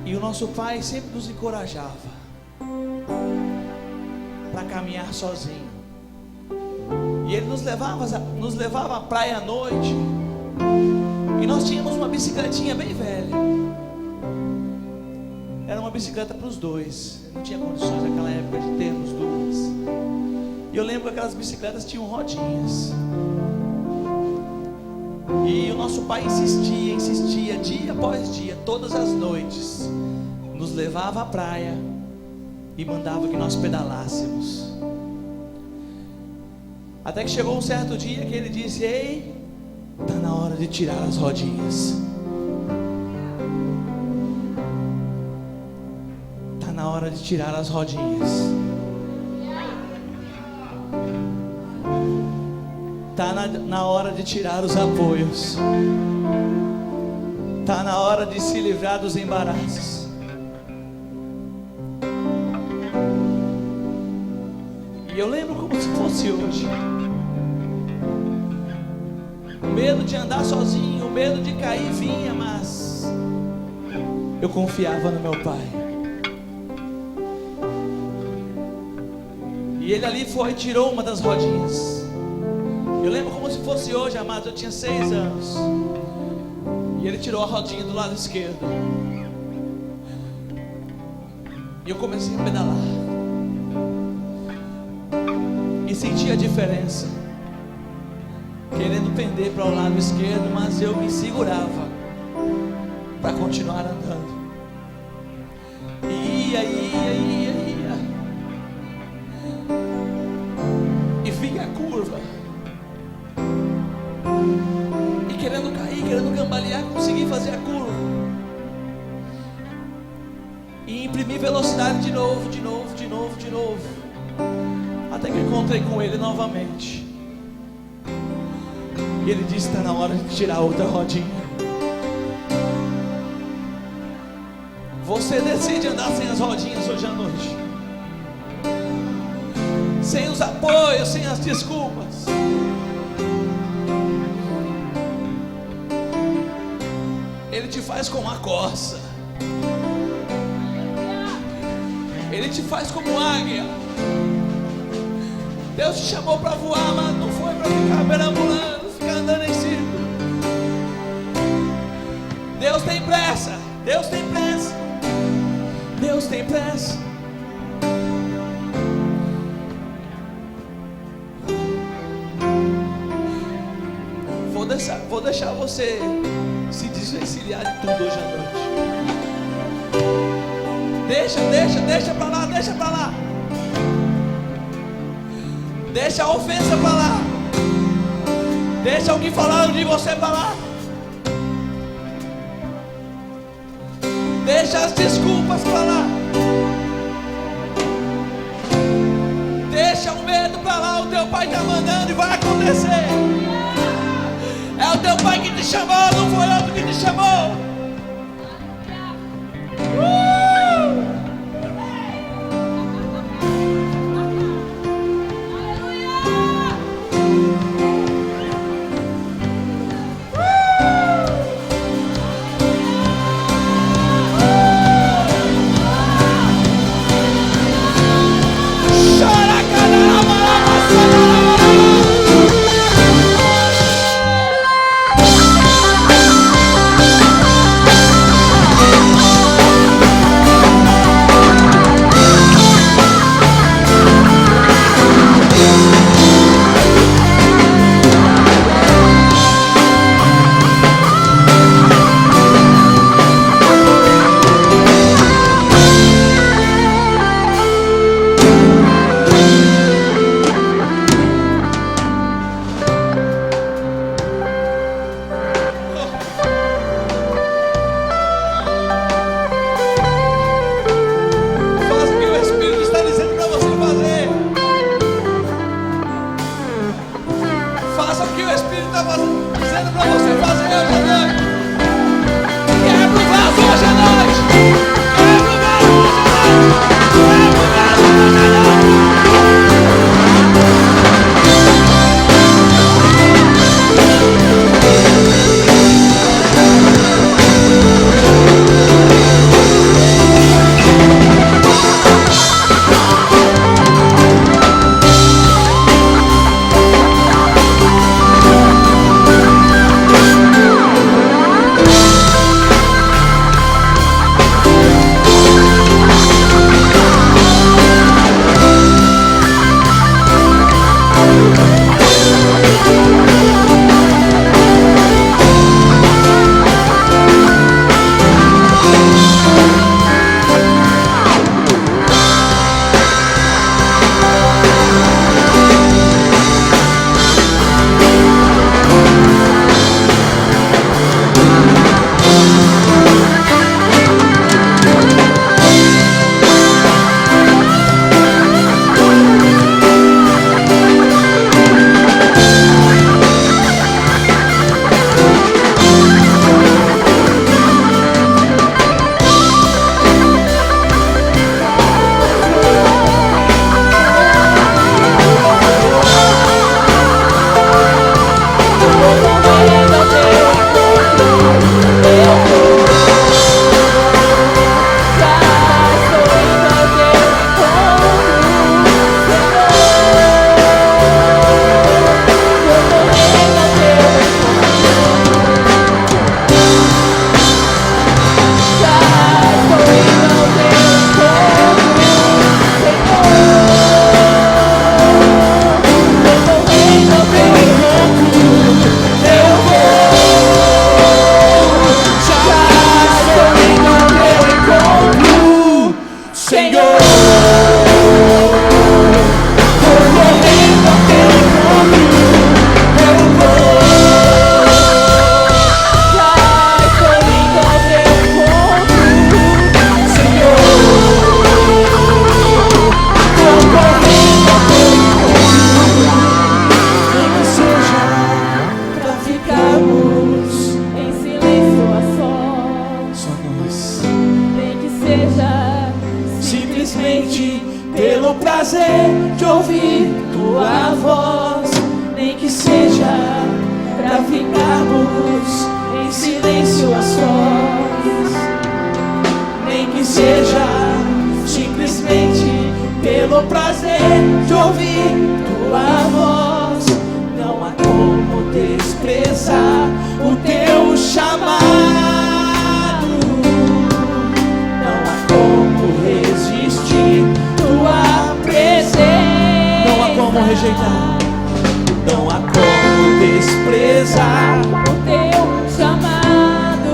E o nosso pai sempre nos encorajava para caminhar sozinho. E ele nos levava à praia à noite. E nós tínhamos uma bicicletinha bem velha. Era uma bicicleta para os dois. Não tinha condições naquela época de termos duas. E eu lembro que aquelas bicicletas tinham rodinhas. E o nosso pai insistia, dia após dia, todas as noites, nos levava à praia e mandava que nós pedalássemos. Até que chegou um certo dia que ele disse: ei, está na hora de tirar as rodinhas. Está na hora de tirar as rodinhas. Está na hora de tirar os apoios. Está na hora de se livrar dos embaraços. E eu lembro como se fosse hoje. O medo de andar sozinho, o medo de cair vinha, mas eu confiava no meu pai. E ele ali foi e tirou uma das rodinhas. Eu lembro como se fosse hoje, amados, eu tinha 6 anos. E ele tirou a rodinha do lado esquerdo. E eu comecei a pedalar. E senti a diferença. Querendo pender para o lado esquerdo, mas eu me segurava para continuar andando. E vinha a curva. E querendo cair, querendo cambalear, consegui fazer a curva. E imprimi velocidade de novo. Até que encontrei com ele novamente. E ele disse: está na hora de tirar outra rodinha. Você decide andar sem as rodinhas hoje à noite, sem os apoios, sem as desculpas. Ele te faz como a corça. Ele te faz como águia. Deus te chamou para voar, mas não foi para ficar perambulando, ficar andando em círculo. Deus tem pressa. Deus tem pressa. Deus tem pressa. Vou deixar você se desvencilhar de tudo hoje à noite. Deixa pra lá. Deixa a ofensa pra lá. Deixa o que falaram de você pra lá. Deixa as desculpas pra lá. Deixa o medo pra lá. O teu pai tá mandando e vai acontecer. É o teu pai que te chamou, não foi outro que te chamou. Senhor. Concorrendo ao teu encontro, eu vou. Vai correndo ao teu encontro, Senhor. Concorrendo ao teu encontro, nem que seja pra ficarmos Em silêncio a sós, só nós. nem que seja Simplesmente pelo prazer de ouvir tua voz, nem que seja pra ficarmos em silêncio a sós, nem que seja simplesmente pelo prazer de ouvir tua voz. Não há como desprezar o teu chamado, não há como resistir tua presença, não há como rejeitar, não há como desprezar o teu chamado.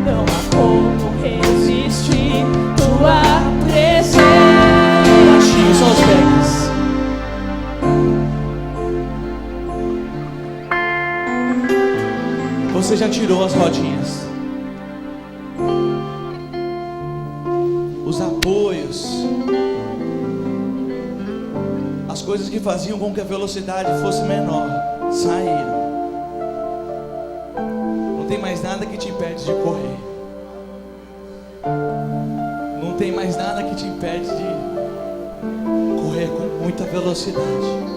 não há como resistir tua presença. Baixinho, só os pés. Você já tirou as rodinhas, os apoios, as coisas que faziam com que a velocidade fosse menor saíram. Não tem mais nada que te impede de correr. Não tem mais nada que te impede de correr com muita velocidade.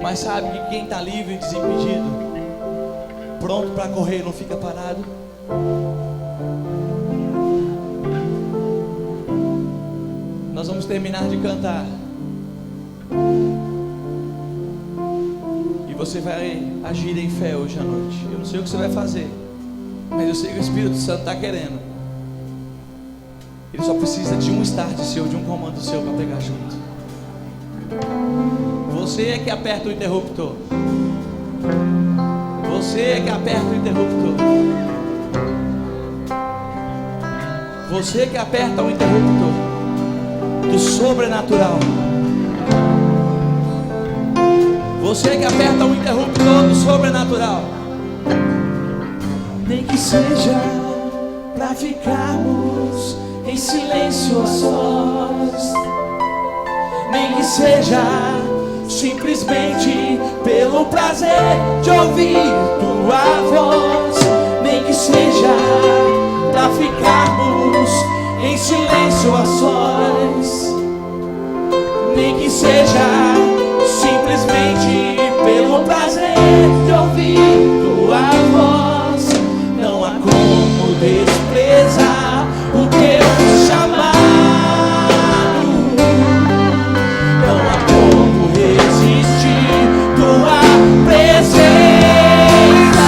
Mas sabe que quem está livre e desimpedido, pronto para correr, não fica parado? Nós vamos terminar de cantar. E você vai agir em fé hoje à noite. Eu não sei o que você vai fazer, mas eu sei que o Espírito Santo está querendo. Ele só precisa de um start seu, de um comando seu para pegar junto. Você é que aperta o interruptor. Você é que aperta o interruptor. Você que aperta o interruptor do sobrenatural. Você que aperta o interruptor do sobrenatural. Nem que seja pra ficarmos em silêncio a sós, nem que seja simplesmente pelo prazer de ouvir tua voz, nem que seja pra ficarmos em silêncio a sós, nem que seja simplesmente pelo prazer de ouvir tua voz. Não há como desprezar o teu chamado, não há como resistir tua presença.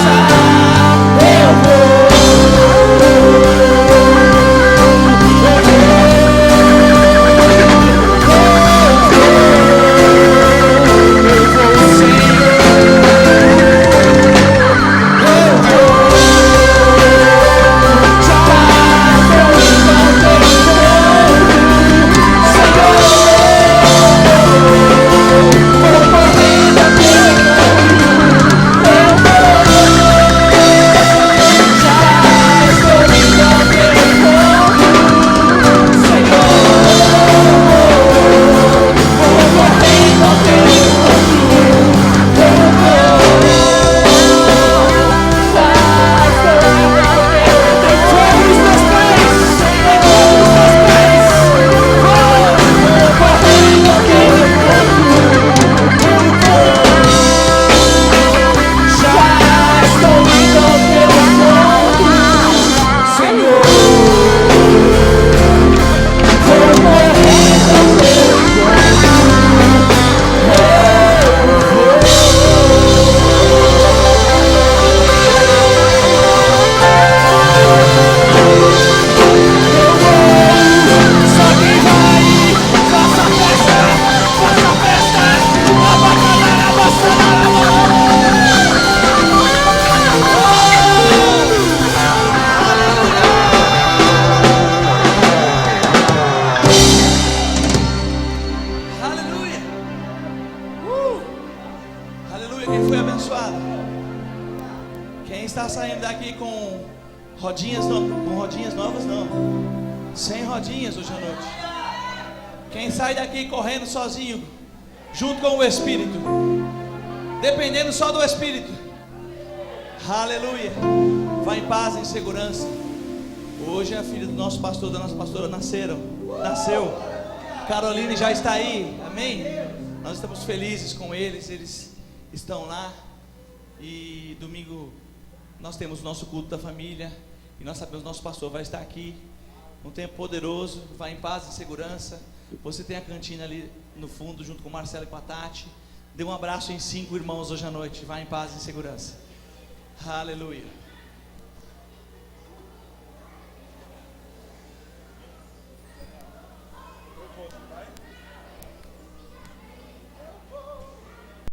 Quem está saindo daqui com rodinhas novas, não. Sem rodinhas hoje à noite. Quem sai daqui correndo sozinho, junto com o Espírito, dependendo só do Espírito. Aleluia. Vai em paz, em segurança. Hoje a filha do nosso pastor, da nossa pastora nasceu. Caroline já está aí, amém? Nós estamos felizes com eles estão lá. E domingo nós temos o nosso culto da família. E nós sabemos que o nosso pastor vai estar aqui. Um tempo poderoso, vai em paz e segurança. Você tem a cantina ali no fundo, junto com o Marcelo e com a Tati. Dê um abraço em 5 irmãos hoje à noite. Vai em paz e segurança. Aleluia.